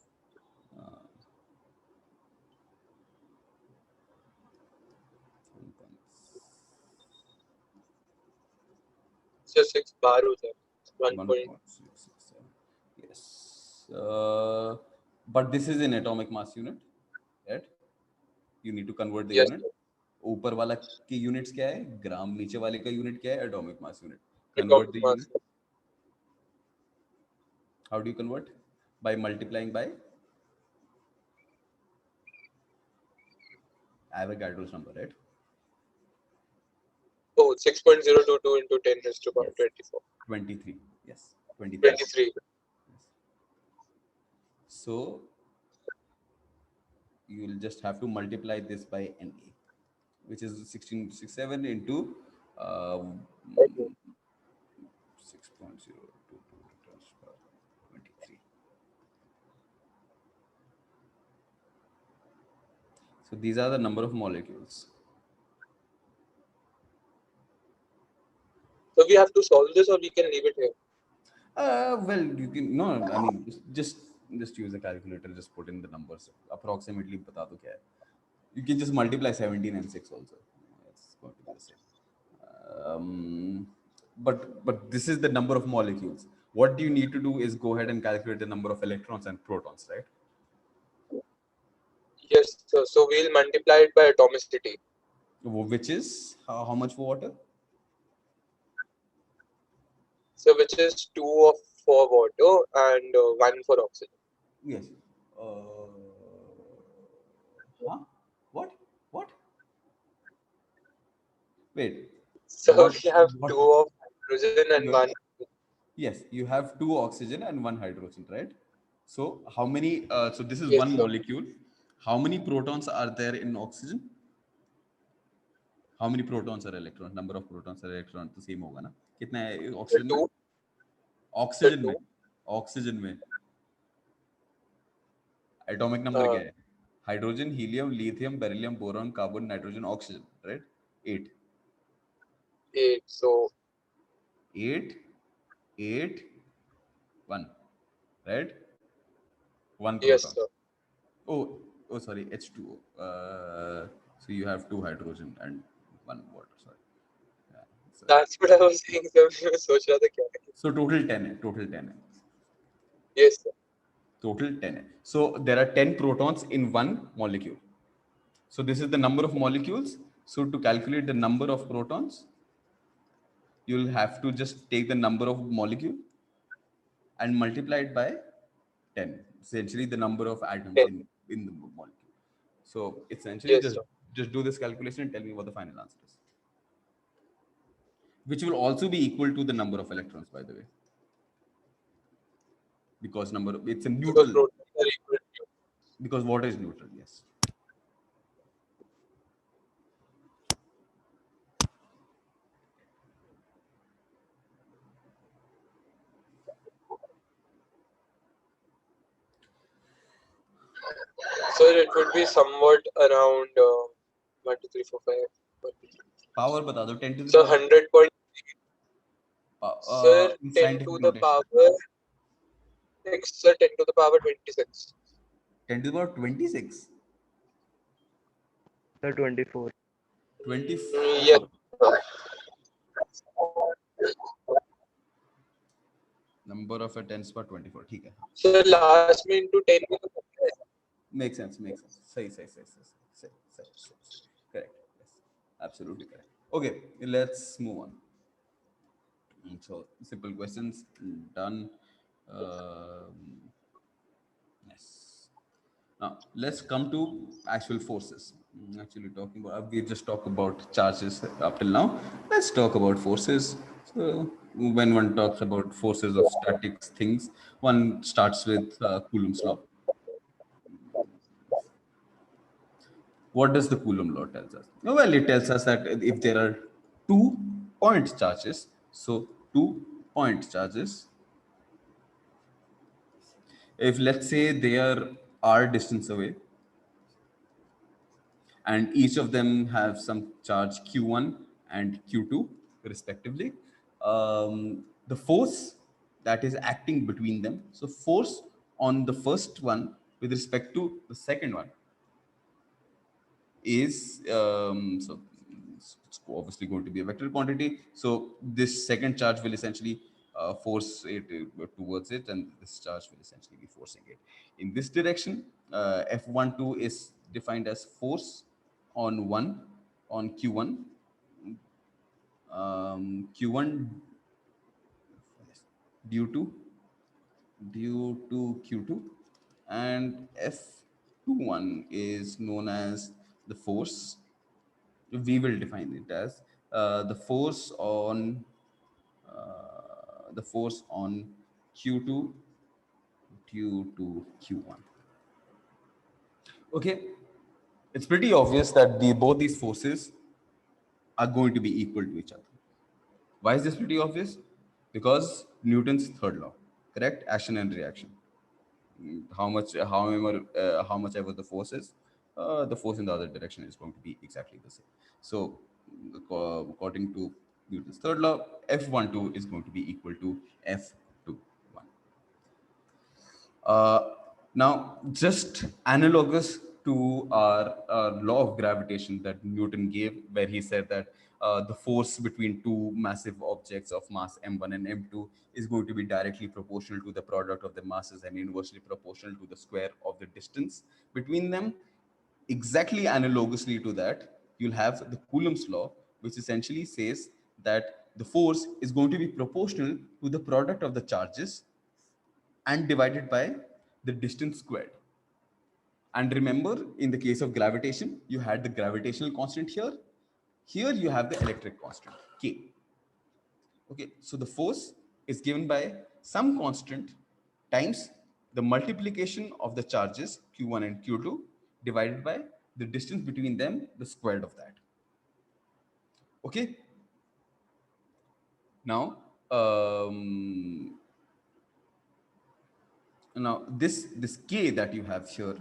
Speaker 2: So 6 bar ho jayega. 1 point.
Speaker 1: 1.667. Yes. But this is in atomic mass unit, right? You need to convert the
Speaker 2: Yes,
Speaker 1: unit.
Speaker 2: sir.
Speaker 1: ऊपर वाला की units क्या है? ग्राम. नीचे वाले का unit क्या है? Atomic mass unit.
Speaker 2: Atomic
Speaker 1: Convert the
Speaker 2: mass.
Speaker 1: unit. How do you convert? By multiplying by Avogadro's number, right?
Speaker 2: Oh, 6.022 into 10 raised to power
Speaker 1: Yes.
Speaker 2: 24.
Speaker 1: 23. Yes. 23.
Speaker 2: 23.
Speaker 1: So you will just have to multiply this by Na, which is 1667 into 6.022 times 23. So these are the number of molecules.
Speaker 2: So we have to solve this or we can leave it here.
Speaker 1: Well, you can no. I mean, just use a calculator. Just put in the numbers. Approximately, bata do kya hai. You can just multiply 17 and 6 also. It's going to be the same. But this is the number of molecules. What you need to do is go ahead and calculate the number of electrons and protons, right?
Speaker 2: So we'll multiply it by atomicity.
Speaker 1: which is how much for water?
Speaker 2: So which is 2 for water and 1 for oxygen.
Speaker 1: Yes. Huh? What? What? Wait.
Speaker 2: So
Speaker 1: What?
Speaker 2: we have
Speaker 1: What?
Speaker 2: 2 of hydrogen and
Speaker 1: You-
Speaker 2: 1.
Speaker 1: Yes, you have 2 oxygen and 1 hydrogen, right? So how many? So this is
Speaker 2: Yes,
Speaker 1: one
Speaker 2: sir.
Speaker 1: molecule. How many protons are there in oxygen? How many protons or electrons? Number of protons or electrons तो same होगा ना? कितना है
Speaker 2: The
Speaker 1: oxygen में?
Speaker 2: 2. The
Speaker 1: Oxygen में.
Speaker 2: 2.
Speaker 1: Oxygen में. Atomic number
Speaker 2: Uh,
Speaker 1: क्या है? Hydrogen, helium, lithium, beryllium, boron, carbon, nitrogen, oxygen, right? 8.
Speaker 2: 8. So
Speaker 1: 8, 8, 1, right? 1
Speaker 2: yes,
Speaker 1: proton.
Speaker 2: sir.
Speaker 1: Oh, sorry, H2O. So you have 2 hydrogen and 1 water. Sorry. Yeah, so,
Speaker 2: That's what I was saying. So मैं सोच रहा था क्या है.
Speaker 1: so total 10 है. Total 10 है.
Speaker 2: Yes, sir.
Speaker 1: Total 10 है. So there are 10 protons in one molecule. So this is the number of molecules. So to calculate the number of protons, you'll have to just take the number of molecule and multiply it by 10. Essentially the number of atoms
Speaker 2: 10.
Speaker 1: in the molecule. So essentially
Speaker 2: Yes, sir.
Speaker 1: just do this calculation and tell me what the final answer is. Which will also be equal to the number of electrons, by the way. Because it's a
Speaker 2: Because
Speaker 1: neutral,
Speaker 2: protons are equal to.
Speaker 1: because water is neutral, yes.
Speaker 2: So it would be somewhat around 1, 2, 3, 4, 5. 1, 2, 3.
Speaker 1: Power बता दो 10 to the
Speaker 2: So
Speaker 1: power.
Speaker 2: 100 point. Sir,
Speaker 1: In
Speaker 2: 10 to
Speaker 1: scientific
Speaker 2: the
Speaker 1: notation.
Speaker 2: power 6. Sir, 10 to the power 26.
Speaker 1: 10 to the power 26.
Speaker 3: Sir, 24.
Speaker 1: 24.
Speaker 2: Yes.
Speaker 1: Number of a 10 power 24. ठीक है.
Speaker 2: So last में into 10 में तो कितना है?
Speaker 1: Makes sense. सही. Correct. Yes. Absolutely correct. Okay, let's move on. So simple questions done. Yes. Now let's come to actual forces. Actually, talking about we just talked about charges up till now. Let's talk about forces. So when one talks about forces of static things, one starts with Coulomb's law. What does the Coulomb law tells us? Well, it tells us that if there are 2 point charges, so 2 point charges, if let's say they are r distance away, and each of them have some charge q1 and q2 respectively, the force that is acting between them, so force on the first one with respect to the second one is so it's obviously going to be a vector quantity. So this second charge will essentially force it towards it, and this charge will essentially be forcing it in this direction. F12 is defined as force on q1, q1 due to q2, and F21 is known as the force. We will define it as the force on q2 due to q1. Okay, it's pretty obvious that both these forces are going to be equal to each other. Why is this pretty obvious? Because Newton's third law, correct? Action and reaction. How much ever the force is, the force in the other direction is going to be exactly the same. So according to Newton's third law, F12 is going to be equal to F21. Now, just analogous to our law of gravitation that Newton gave, where he said that the force between two massive objects of mass m1 and m2 is going to be directly proportional to the product of the masses and inversely proportional to the square of the distance between them. exactly analogously to that, you'll have the Coulomb's law, which essentially says that the force is going to be proportional to the product of the charges and divided by the distance squared. And remember, in the case of gravitation, you had the gravitational constant here. Here you have the electric constant, K. Okay, so the force is given by some constant times the multiplication of the charges Q1 and Q2 divided by the distance between them, the squared of that. Okay, now this K that you have here,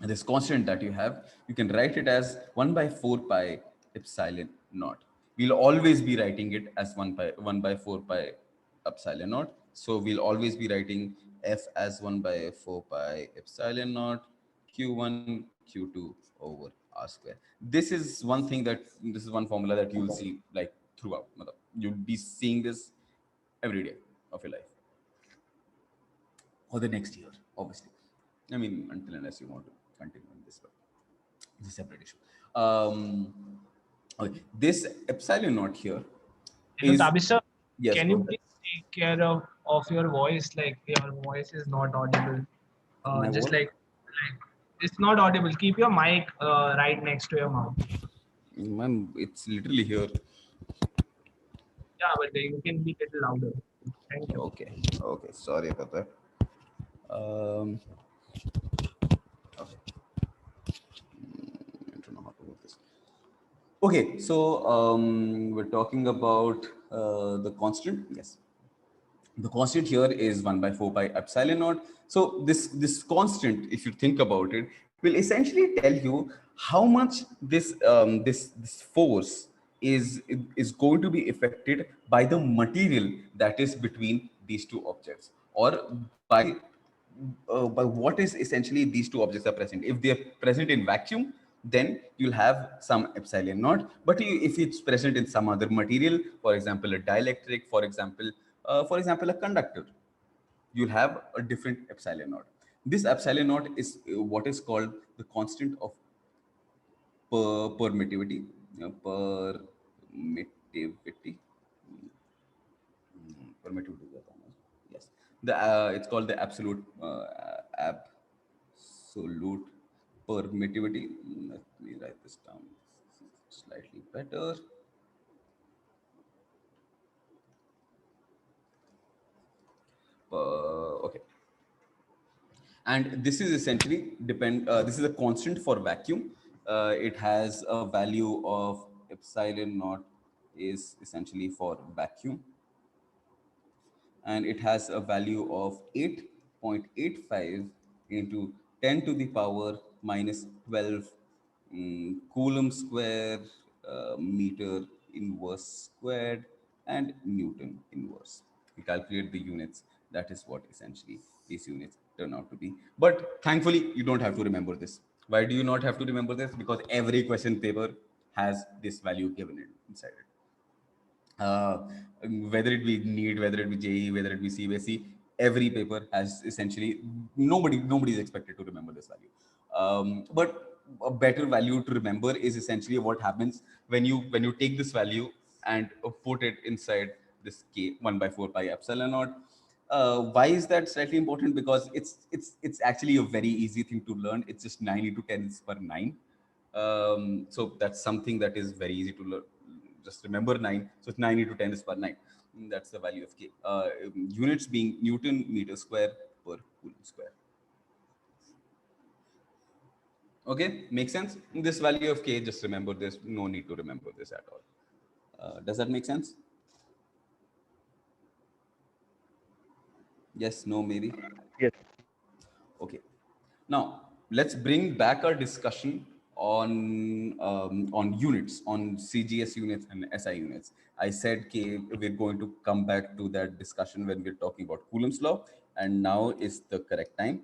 Speaker 1: this constant that you have, you can write it as 1 by 4 pi epsilon naught. We'll always be writing it as 1 by 4 pi epsilon naught. So we'll always be writing F as 1 by 4 pi epsilon naught Q1 Q2 over R square. This is one formula that you'll see like throughout. You'll be seeing this every day of your life or the next year, obviously. I mean, until unless you want to continue in this, but it's a separate issue. Okay, this epsilon naught here
Speaker 4: So,
Speaker 1: is,
Speaker 4: Tabish sir,
Speaker 1: yes,
Speaker 4: can
Speaker 1: go
Speaker 4: you
Speaker 1: ahead.
Speaker 4: please take care of your voice? Like your voice is not audible.
Speaker 1: My
Speaker 4: Just
Speaker 1: what?
Speaker 4: like it's not audible. Keep your mic right next to your mouth.
Speaker 1: Man, it's literally here.
Speaker 4: Yeah, but you can be a little louder. Thank you.
Speaker 1: Okay, okay, sorry about that. Um, okay, I don't know how to work this. Okay, so we're talking about the constant. Yes, the constant here is 1 by 4 pi epsilon naught. So this constant, if you think about it, will essentially tell you how much this force is going to be affected by the material that is between these two objects, or by what is essentially these two objects are present. If they are present in vacuum, then you'll have some epsilon naught. But if it's present in some other material, for example, a dielectric, for example, a conductor, you'll have a different epsilon naught. This epsilon naught is what is called the constant of permittivity. Permittivity. Permittivity. Yes. It's called the absolute permittivity. Let me write this down slightly better. Okay, and this is essentially this is a constant for vacuum. It has a value of epsilon naught is essentially for vacuum, and it has a value of 8.85 into 10 to the power minus 12 coulomb square meter inverse squared and Newton inverse. We calculate the units. That is what essentially these units turn out to be. But thankfully, you don't have to remember this. Why do you not have to remember this? Because every question paper has this value given inside it. uh, whether it be NEET, whether it be JEE, whether it be CBSE, every paper has essentially nobody is expected to remember this value. But a better value to remember is essentially what happens when you take this value and put it inside this K 1 by 4 pi epsilon naught. Why is that slightly important? Because it's actually a very easy thing to learn. It's just 9 into 10 is per 9. So that's something that is very easy to learn. Just remember 9. So it's 9 into 10 is per 9. That's the value of K. Units being Newton meter square per Coulomb square. Okay, makes sense? This value of K, just remember this. No need to remember this at all. Does that make sense? Yes, no, maybe.
Speaker 3: Yes.
Speaker 1: Okay. Now let's bring back our discussion on units, on CGS units and SI units. I said okay, we're going to come back to that discussion when we're talking about Coulomb's law, and now is the correct time,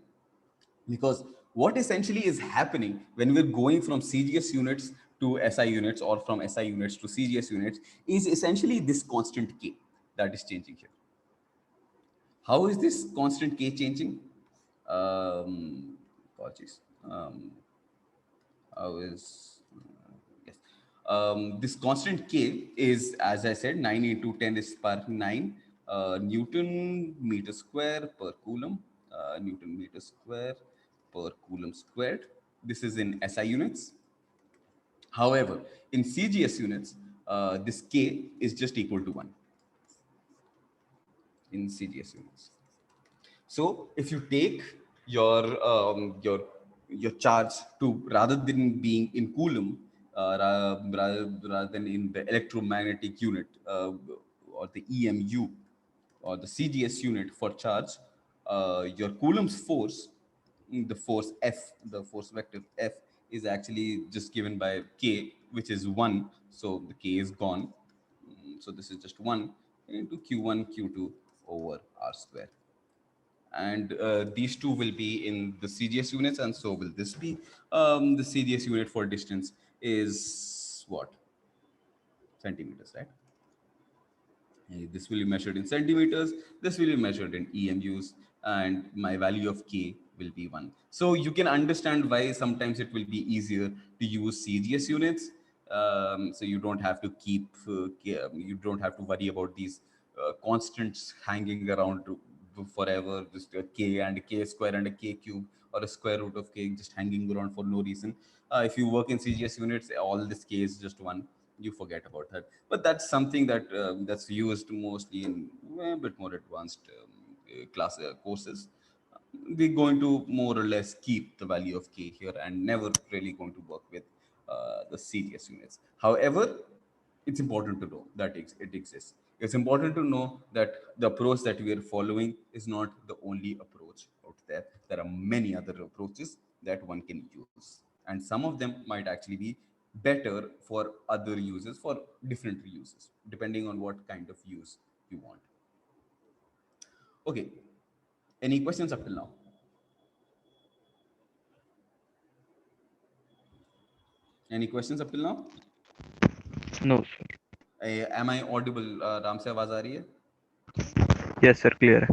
Speaker 1: because what essentially is happening when we're going from CGS units to SI units, or from SI units to CGS units, is essentially this constant K that is changing here. How is this constant K changing? Apologies. How is yes. This constant K is, as I said, 9 into 10 is power 9 Newton meter square per coulomb, Newton meter square per coulomb squared. This is in SI units. However, in CGS units, this K is just equal to 1 in CGS units. So if you take your charge to, rather than being in coulomb, rather than in the electromagnetic unit, or the EMU or the CGS unit for charge, your coulomb's force, the force F, the force vector F, is actually just given by K, which is 1. So the K is gone. So this is just 1 into Q1, Q2 over R square. And these two will be in the CGS units, and so will this be. The CGS unit for distance is what? Centimeters, right? This will be measured in centimeters, this will be measured in EMUs, and my value of K will be 1. So you can understand why sometimes it will be easier to use CGS units. So you don't have to you don't have to worry about these constants hanging around forever, just a K and a K square and a K cube, or a square root of K just hanging around for no reason. If you work in CGS units, all this K is just 1. You forget about that, but that's something that that's used mostly in a bit more advanced courses. We're going to more or less keep the value of K here and never really going to work with the CGS units. However, it's important to know that it exists. It's important to know that the approach that we are following is not the only approach out there. There are many other approaches that one can use, and some of them might actually be better for other uses, for different uses, depending on what kind of use you want. Okay, any questions up till now? Any questions up till now?
Speaker 3: No, sir.
Speaker 1: Am I audible? Ram se आवाज आ रही है?
Speaker 3: Yes, sir. Clear.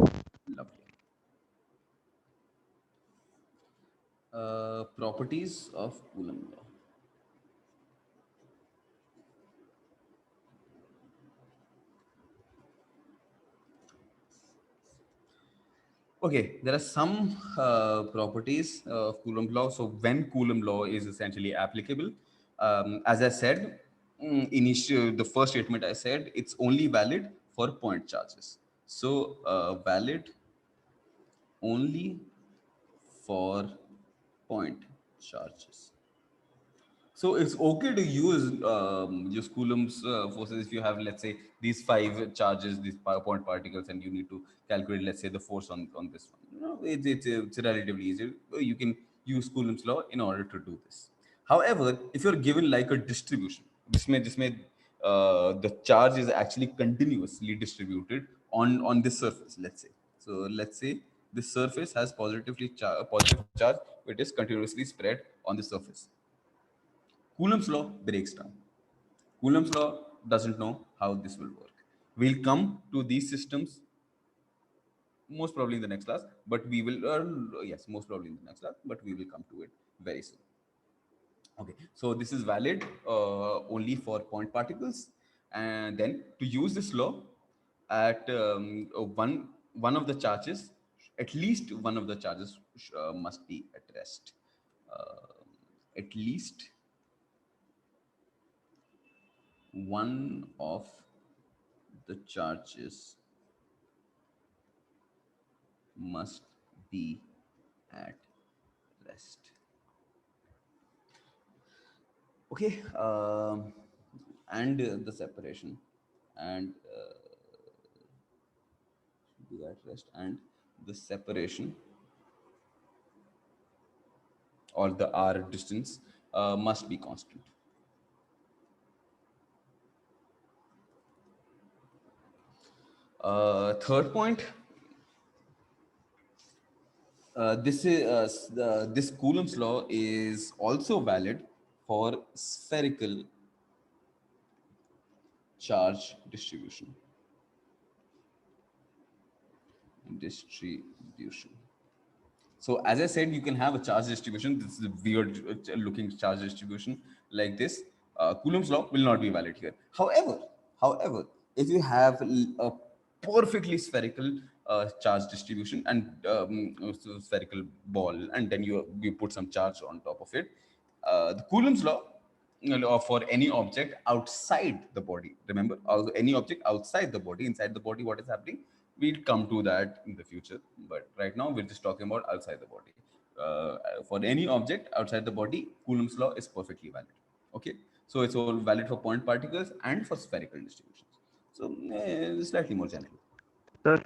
Speaker 1: Lovely. Properties of Coulomb law. Okay, there are some properties of Coulomb law. So when Coulomb law is essentially applicable, as I said, initial the first statement I said, it's only valid for point charges. So valid only for point charges. So it's okay to use Coulomb's forces if you have, let's say, these 5 charges, these point particles, and you need to calculate, let's say, the force on this one. You know, it's relatively easy. You can use Coulomb's law in order to do this. However, if you're given like a distribution, the charge is actually continuously distributed on this surface, let's say. So let's say this surface has positive charge, it is continuously spread on the surface. Coulomb's law breaks down. Coulomb's law doesn't know how this will work. We'll come to these systems most probably in the next class, but we will, yes, most probably in the next class, but we will come to it very soon. Okay, so this is valid only for point particles. And then to use this law at one of the charges, at least one of the charges must be at rest. At least one of the charges must be at rest. Okay, and the separation and be at rest, and the separation or the R distance must be constant. Third point, this Coulomb's law is also valid for spherical charge distribution. So as I said, you can have a charge distribution. This is a weird looking charge distribution like this. Coulomb's law will not be valid here. However, if you have a perfectly spherical charge distribution and so spherical ball, and then you put some charge on top of it, the Coulomb's law, for any object outside the body. Remember, also any object outside the body, inside the body, what is happening? We'll come to that in the future, but right now we're just talking about outside the body. For any object outside the body, Coulomb's law is perfectly valid. Okay, so it's all valid for point particles and for spherical distributions. So slightly more general.
Speaker 3: Sir,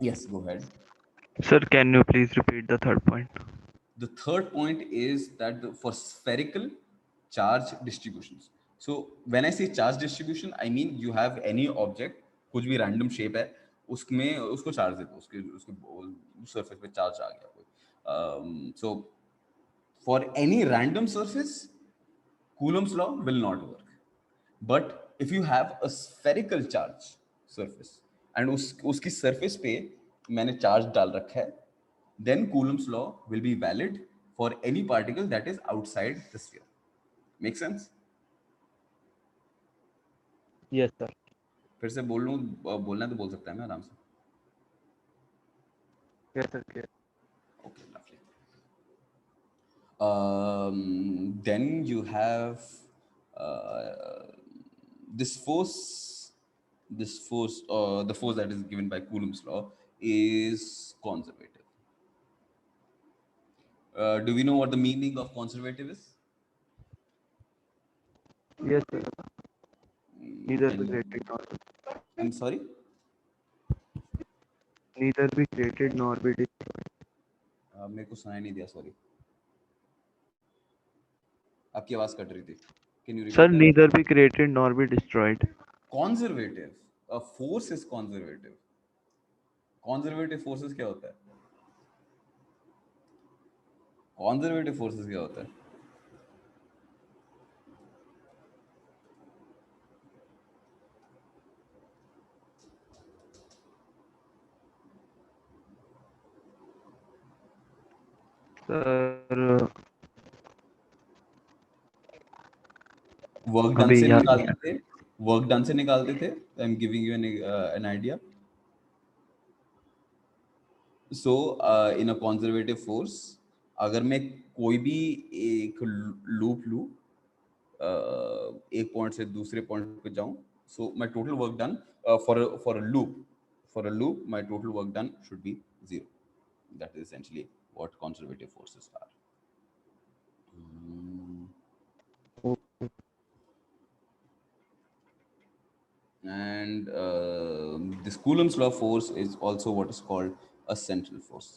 Speaker 1: Yes, go ahead.
Speaker 3: sir, can you please repeat the third point?
Speaker 1: The third point is that for spherical charge distributions. So when I say charge distribution, I mean you have any object, कुछ भी random shape है, उसमें उसको charge दे दो, उसके उसके surface पे charge आ गया कोई. So for any random surface, Coulomb's law will not work. But if you have a spherical charge surface and उसकी surface पे मैंने charge डाल रखा है, then Coulomb's law will be valid for any particle that is outside the sphere. Make sense?
Speaker 3: Yes, sir.
Speaker 1: फिर से बोल लूँ, बोलना तो बोल सकता है मैं आराम से.
Speaker 3: Yes, sir. Clear.
Speaker 1: Okay, lovely. Then you have this force. The force that is given by Coulomb's law is conservative. Do we know what the meaning of conservative is?
Speaker 3: Yes, sir. Neither be
Speaker 1: And-
Speaker 3: created nor
Speaker 1: I'm sorry.
Speaker 3: neither be created nor be destroyed.
Speaker 1: मेरे को सुनाई नहीं दिया, sorry. आपकी आवाज cut रही थी. Can you repeat
Speaker 3: Sir,
Speaker 1: that?
Speaker 3: neither be created nor be destroyed.
Speaker 1: Conservative. A force is conservative. Conservative forces क्या होता है? Conservative forces क्या होता है?
Speaker 3: Sir,
Speaker 1: वर्क डन
Speaker 3: अभी
Speaker 1: से
Speaker 3: याद
Speaker 1: निकालते थे. वर्क डन से निकालते थे. I am giving you an idea. So in a conservative force, अगर मैं कोई भी एक लूप लूँ, एक पॉइंट से दूसरे पॉइंट पे जाऊं, so my total work done for a loop my total work done should be 0. That is essentially what conservative forces are. And this Coulomb's law force is also what is called a central force.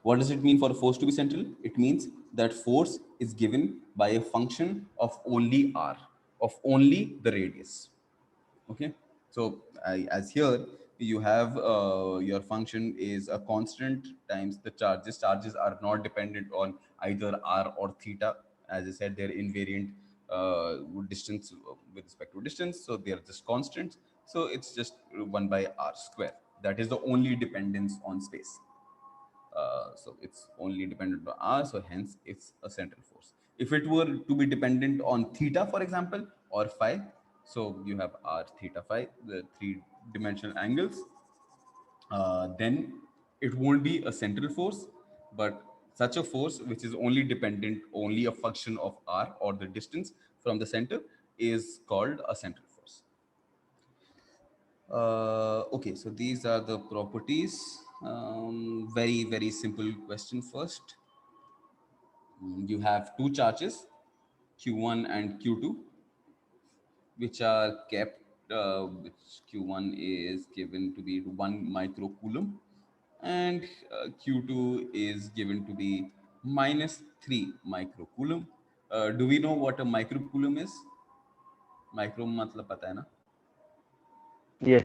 Speaker 1: What does it mean for a force to be central? It means that force is given by a function of only r, of only the radius. Okay, so as here you have your function is a constant times the charges. Charges are not dependent on either r or theta. As I said, they're invariant distance with respect to distance, so they are just constants. So it's just 1 by r square. That is the only dependence on space. So it's only dependent on r, so hence it's a central force. If it were to be dependent on theta, for example, or phi, so you have r, theta, phi, the three-dimensional angles, then it won't be a central force, but such a force which is only dependent, only a function of r or the distance from the center is called a central force. Okay, so these are the properties. Very, very simple question first. You have two charges, Q1 and Q2, which are kept, which Q1 is given to be 1 microcoulomb and Q2 is given to be minus 3 microcoulomb. Do we know what a microcoulomb is? Micro मतलब पता है ना?
Speaker 3: yes.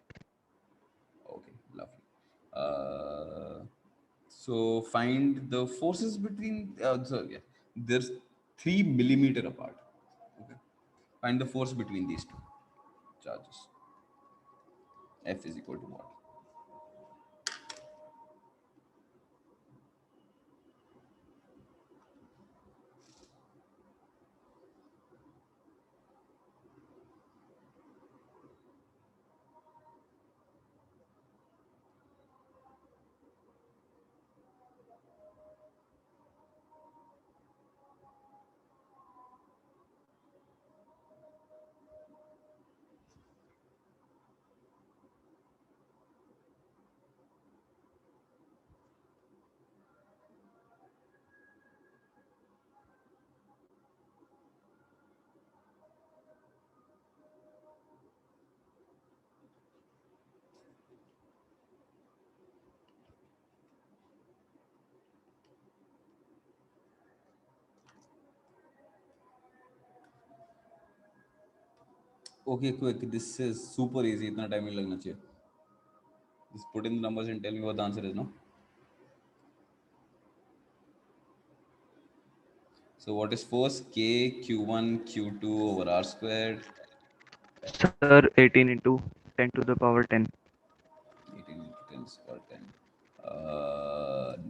Speaker 1: Okay, lovely. So find the forces between, there's 3 millimeter apart. Okay. Find the force between these two charges. F is equal to what? Okay, quick. This is super easy. इतना time नहीं लगना चाहिए. Just put in the numbers and tell me what the answer is. No. So what is force? K Q1 Q2 over R squared.
Speaker 3: Sir, 18 into 10 to the power 10.
Speaker 1: 18 into 10 is power 10.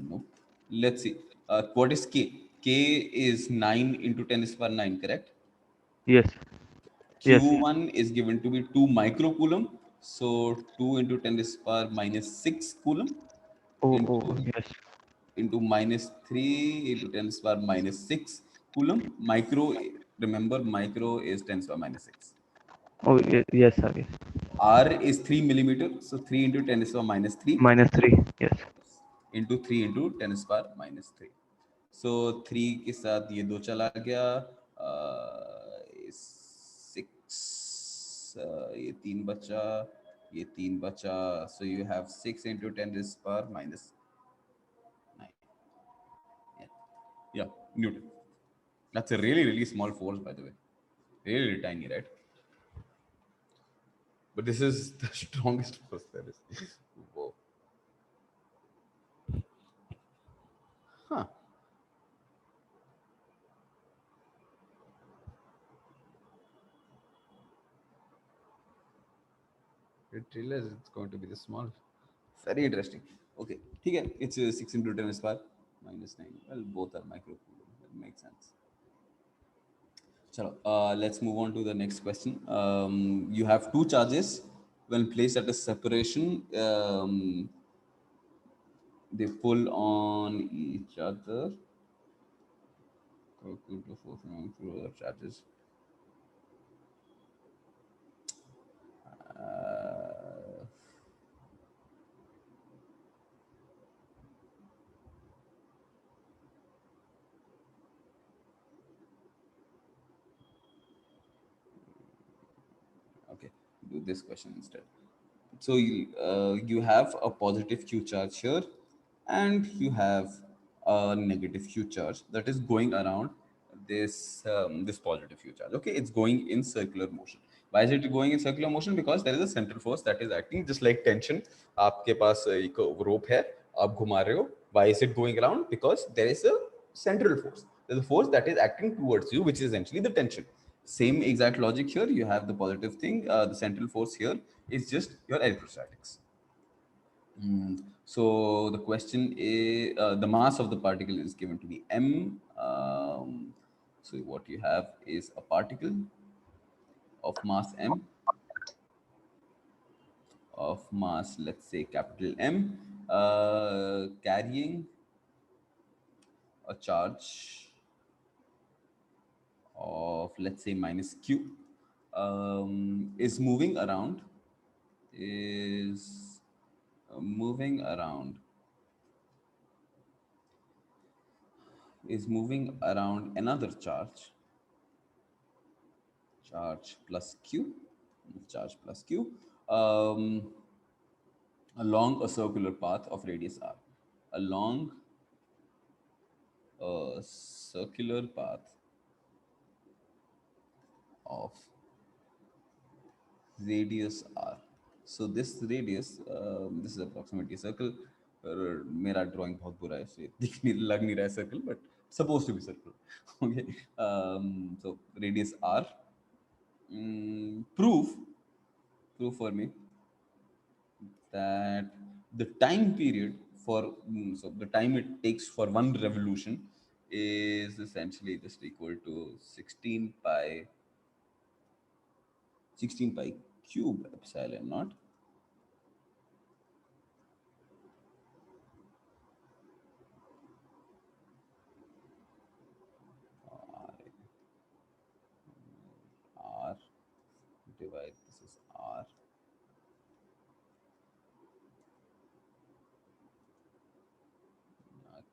Speaker 1: Nope. Let's see. What is K? K is 9 into 10 is power 9, correct?
Speaker 3: Yes. Yes.
Speaker 1: Q1 is given to be 2 microcoulomb. So 2 into 10 is power minus 6 coulomb into
Speaker 3: Yes.
Speaker 1: into minus 3 into 10 is power minus 6 coulomb. Micro, remember, micro is 10 is power minus 6.
Speaker 3: Oh, yes, sir. Yes.
Speaker 1: R is 3 millimeter. So 3 into 10 is power minus 3
Speaker 3: Minus 3. Yes.
Speaker 1: into 3 into 10 is power minus 3. So 3 के साथ ये 2 चला गया. 6 ये 3 बचा, ये 3 बचा. So you have 6 into 10 is power minus 9. Yeah, Newton. That's a really, really small force, by the way. Really, really tiny, right? But this is the strongest force there is. Whoa. Huh. I didn't realize it's going to be this small. Very interesting. Okay, ठीक है. It's 6 into 10 is power minus 9. Well, both are microcoulomb. That makes sense. Chalo, let's move on to the next question. You have two charges. When placed at a separation, they pull on each other. Charges. Okay, do this question instead. So you have a positive Q charge here, and you have a negative Q charge that is going around this positive Q charge. Okay, it's going in circular motion. Why is it going in circular motion? Because there is a central force that is acting just like tension. आपके पास एक rope है, आप घुमा रहे हो. Why is it going around? Because there is a central force. There's a force that is acting towards you, which is essentially the tension. Same exact logic here. You have the positive thing. The central force here is just your electrostatics. So the question is, the mass of the particle is given to be m. So what you have is a particle of mass m, of mass, let's say capital M, carrying a charge of, let's say, minus q, is moving around, is moving around is moving around another charge plus q, um, along a circular path of radius r, along a circular path of radius r. So this radius, this is approximately a circle. मेरा drawing बहुत बुरा है, so ये दिख नहीं लग नहीं रहा है circle, but supposed to be circle. Okay, so radius r. Prove for me that the time period for so the time it takes for one revolution is essentially just equal to 16 pi cube epsilon naught. R divide, this is R,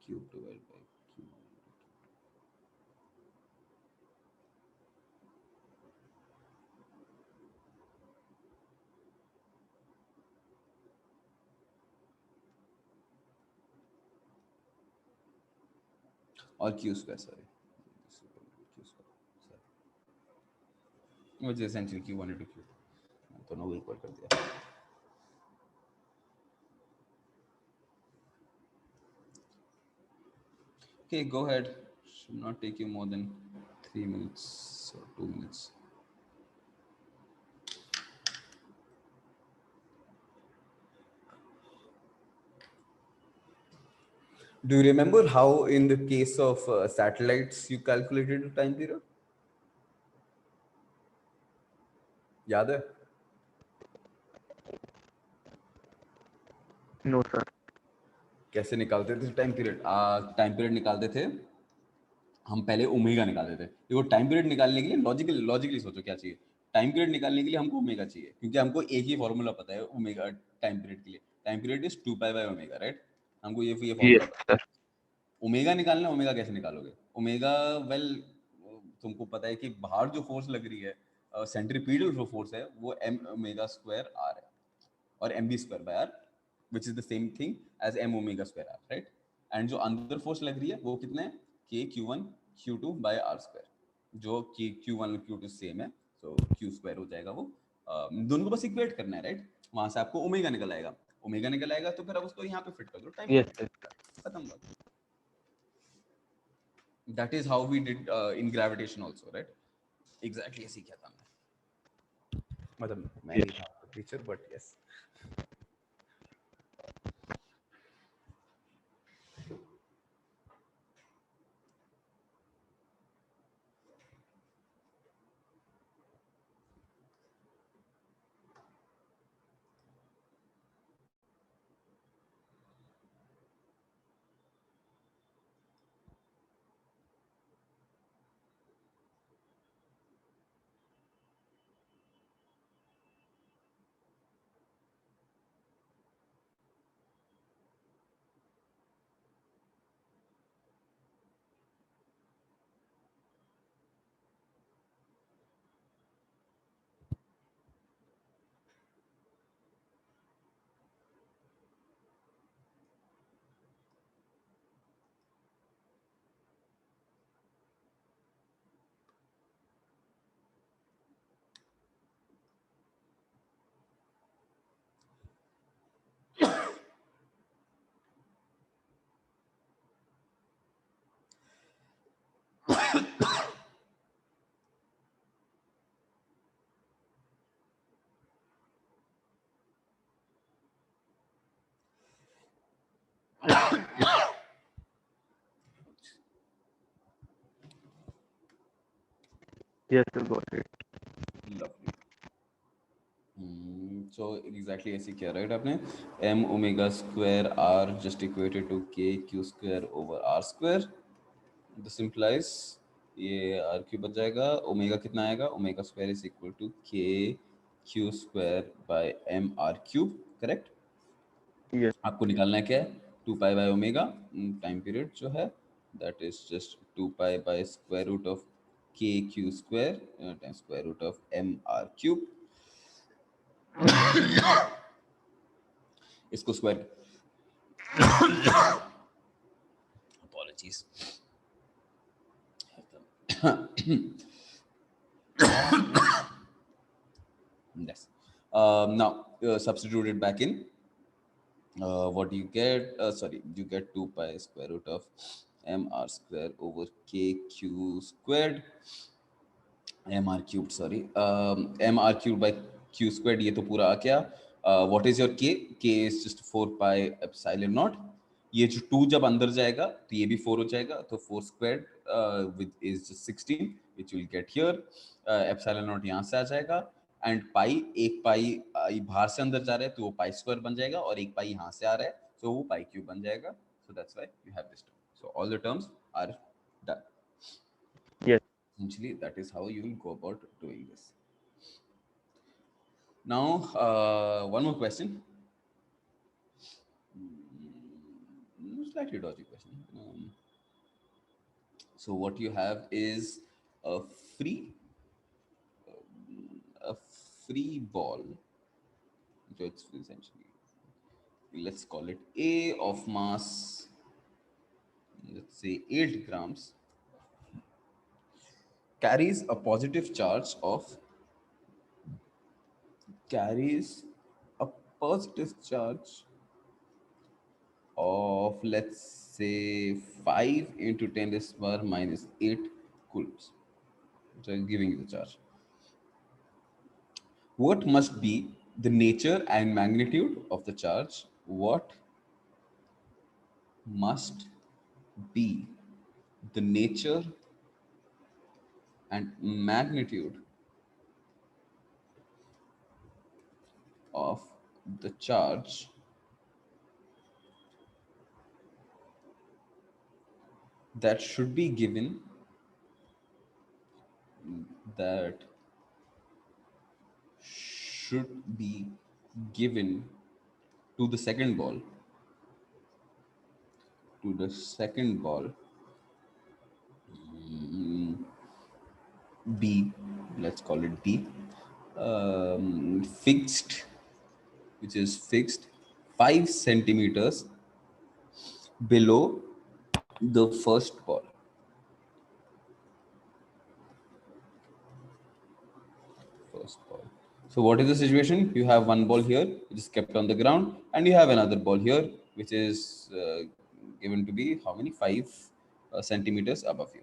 Speaker 1: cube divided by q. Or q square, sorry. Q square, sorry. which is essentially Q1 into Q2. दोनों को equal कर दिया. Okay, go ahead. Should not take you more than 3 minutes or 2 minutes. Do you remember how in the case of satellites you calculated the time period? याद है?
Speaker 3: No, sir.
Speaker 1: कैसे निकालते थे time period? Time period निकालते थे हम, पहले omega निकालते थे. देखो टाइम पीरियड निकालने के लिए लॉजिकली सोचो क्या चाहिए. टाइम पीरियड निकालने के लिए हमको ओमेगा चाहिए, क्योंकि हमको एक ही फॉर्मूला पता है ओमेगा टाइम पीरियड के लिए. टाइम पीरियड इज 2π/ओमेगा, राइट? हमको ये फॉर्मूला
Speaker 3: Yes,
Speaker 1: पता है.
Speaker 3: sir.
Speaker 1: ओमेगा निकालना, ओमेगा कैसे निकालोगे? ओमेगा वेल तुमको पता है कि बाहर जो फोर्स लग रही है, सेंट्रीपिटल जो फोर्स है, वो m ओमेगा स्क्वायर r है, और mv square by r, which is the same thing as m omega square r, right? And जो अंदर फोर्स लग रही है वो कितना है? k q1 q2 by r square, जो कि q1 और q2 सेम है, so q स्क्वायर हो जाएगा वो. दोनों को बस इक्वेट करना है, राइट? वहां से आपको ओमेगा निकल आएगा. ओमेगा निकल आएगा तो फिर अब उसको यहाँ पे फिट कर दो, टाइम
Speaker 3: Yes, sir.
Speaker 1: खत्म बात. That is how we did in gravitation also, right? Exactly ऐसे ही किया था हमने. मतलब मैं नहीं था teacher, but yes.
Speaker 3: Yes, sir. Got it.
Speaker 1: Lovely. So exactly ऐसे किया, राइट? आपने m omega square r just equated to k q square over r square. This implies ये r क्यूब बच जाएगा. ओमेगा कितना आएगा? Omega square is equal to k q square by m r cube, correct?
Speaker 3: Yes.
Speaker 1: आपको निकालना है क्या है? 2π/ओमेगा टाइम पीरियड जो है, that is just 2π square root of k q square times square root of m r cube. इसको square, apologies. Yes. Now substitute it back in. What do you get? Sorry, you get 2π square root of mr square over kq squared, mr cubed, sorry, mr cubed by q squared. ये तो पूरा आ गया. What is your k? K is just 4π epsilon naught. ये जो 2 जब अंदर जाएगा तो ये भी 4 हो जाएगा, तो 4 squared with is just 16, which you will get here. Epsilon naught यहाँ से आ जाएगा, एंड पाई, एक पाई बाहर से अंदर जा रहा है तो वो पाई स्क्वायर बन जाएगा, और एक पाई यहाँ से आ रहा है तो वो पाई क्यूब बन जाएगा. So that's why you have this term. So all the terms are done.
Speaker 3: Yes.
Speaker 1: Essentially that is how you will go about doing this. Now one more question. Slightly dodgy question. So what you have is a free a free ball. So it's essentially, let's call it A of mass, let's say 8 grams, carries a positive charge of carries a positive charge of, let's say, 5 into 10 raised to the power minus 8 coulombs. So I'm giving you the charge. What must be the nature and magnitude of the charge? What must be the nature and magnitude of the charge that should be given, that should be given to the second ball, to the second ball, B, let's call it B, fixed, which is fixed 5 centimeters below the first ball. First ball. So what is the situation? You have one ball here, which is kept on the ground, and you have another ball here, which is given to be how many? 5 centimeters above you.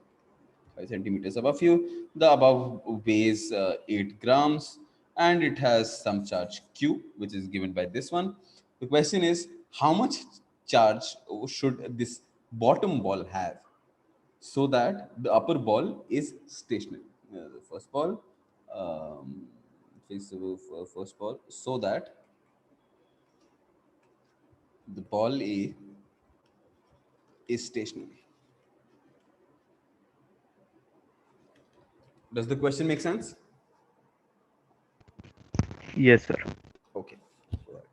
Speaker 1: 5 centimeters above you. The above weighs 8 grams, and it has some charge Q, which is given by this one. The question is, how much charge should this bottom ball have so that the upper ball is stationary? The first ball, um, face the first ball, so that the ball A is stationary. Does the question make sense?
Speaker 3: Yes, sir.
Speaker 1: Okay. Right.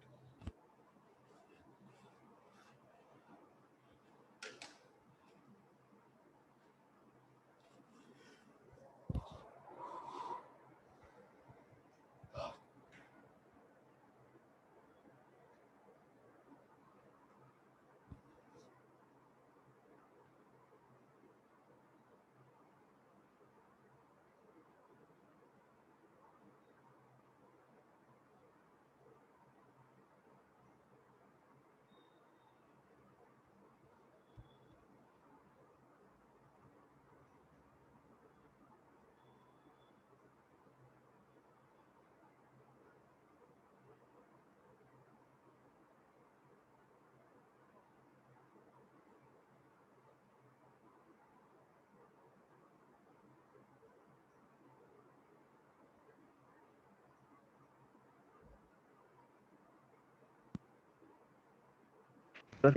Speaker 3: Sir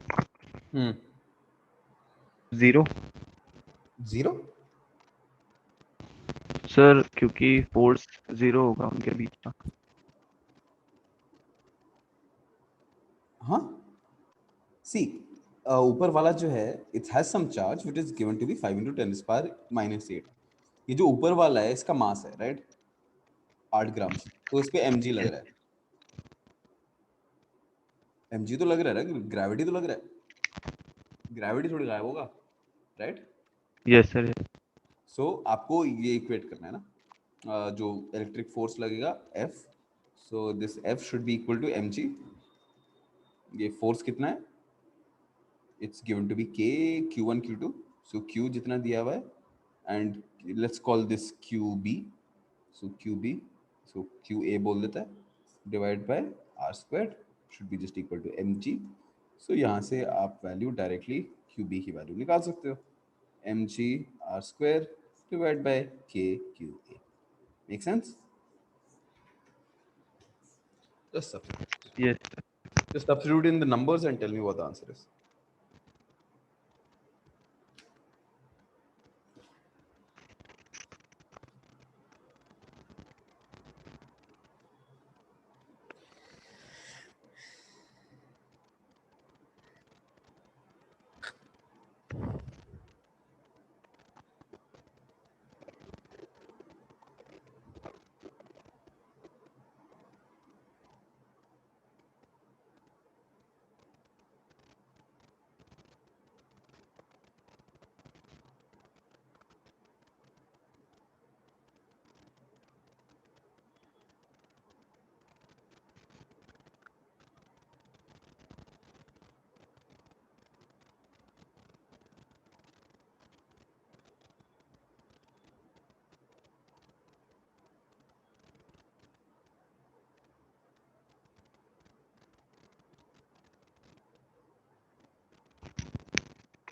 Speaker 1: Hmm.
Speaker 3: 0
Speaker 1: Zero?
Speaker 3: Sir, क्योंकि force 0 होगा उनके बीच का.
Speaker 1: हाँ. See, ऊपर वाला जो है, it has some charge which is given to be 5 into 10 power minus 8. ये जो ऊपर वाला है इसका मास है, राइट? 8 ग्राम्स. तो इस पे mg लग रहा है. mg तो लग रहा है, ग्रेविटी तो लग रहा है. ग्रेविटी थोड़ी गायब होगा, राइट?
Speaker 3: Yes sir.
Speaker 1: सो आपको ये इक्वेट करना है ना, जो इलेक्ट्रिक फोर्स लगेगा F. So this F should be equal to mg. ये फोर्स कितना है? It's given to be K, Q1, Q2. So Q जितना दिया हुआ है, and let's call this QB. So QB, so QA बोल देता है, divide by R squared should be just equal to mg. So यहाँ से आप वैल्यू डायरेक्टली QB की वैल्यू निकाल सकते हो, mg R square divided by K QA. Make sense? Just substitute.
Speaker 3: Yes.
Speaker 1: Just substitute in the numbers and tell me what the answer is.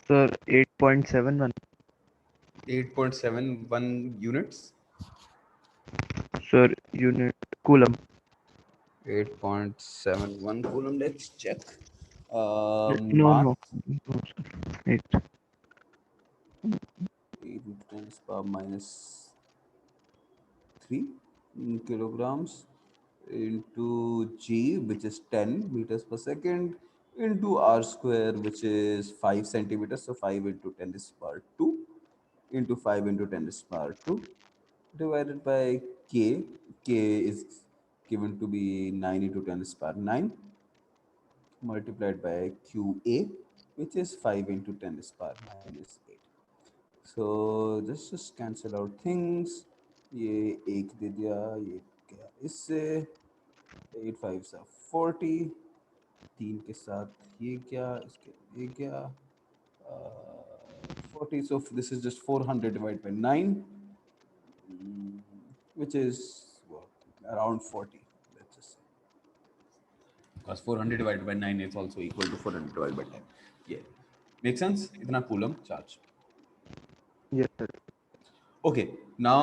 Speaker 3: Sir, 8.71.
Speaker 1: 8.71 units.
Speaker 3: Sir, unit coulomb.
Speaker 1: 8.71 coulomb. Let's check.
Speaker 3: No,
Speaker 1: Mass.
Speaker 3: no, no, sir. 8.
Speaker 1: 8 into 10 is power minus 3 kilograms into g, which is 10 meters per second, into r square, which is 5 centimeters. So 5 into 10 is power 2 into 5 into 10 is power 2 divided by k. K is given to be 9 into 10 is power 9 multiplied by qa, which is 5 into 10 is power minus 8. So just cancel out things. ये एक दे दिया, ये क्या इससे 8 5 सा 40, 3 के साथ ये क्या, इसके ये क्या 40. So this is just 400 divided by 9, which is what, around 40. Let's just say, because 400 divided by 9 is also equal to 400 divided by 10. Yeah, make sense? इतना coulomb charge.
Speaker 3: Yes, sir.
Speaker 1: Okay, now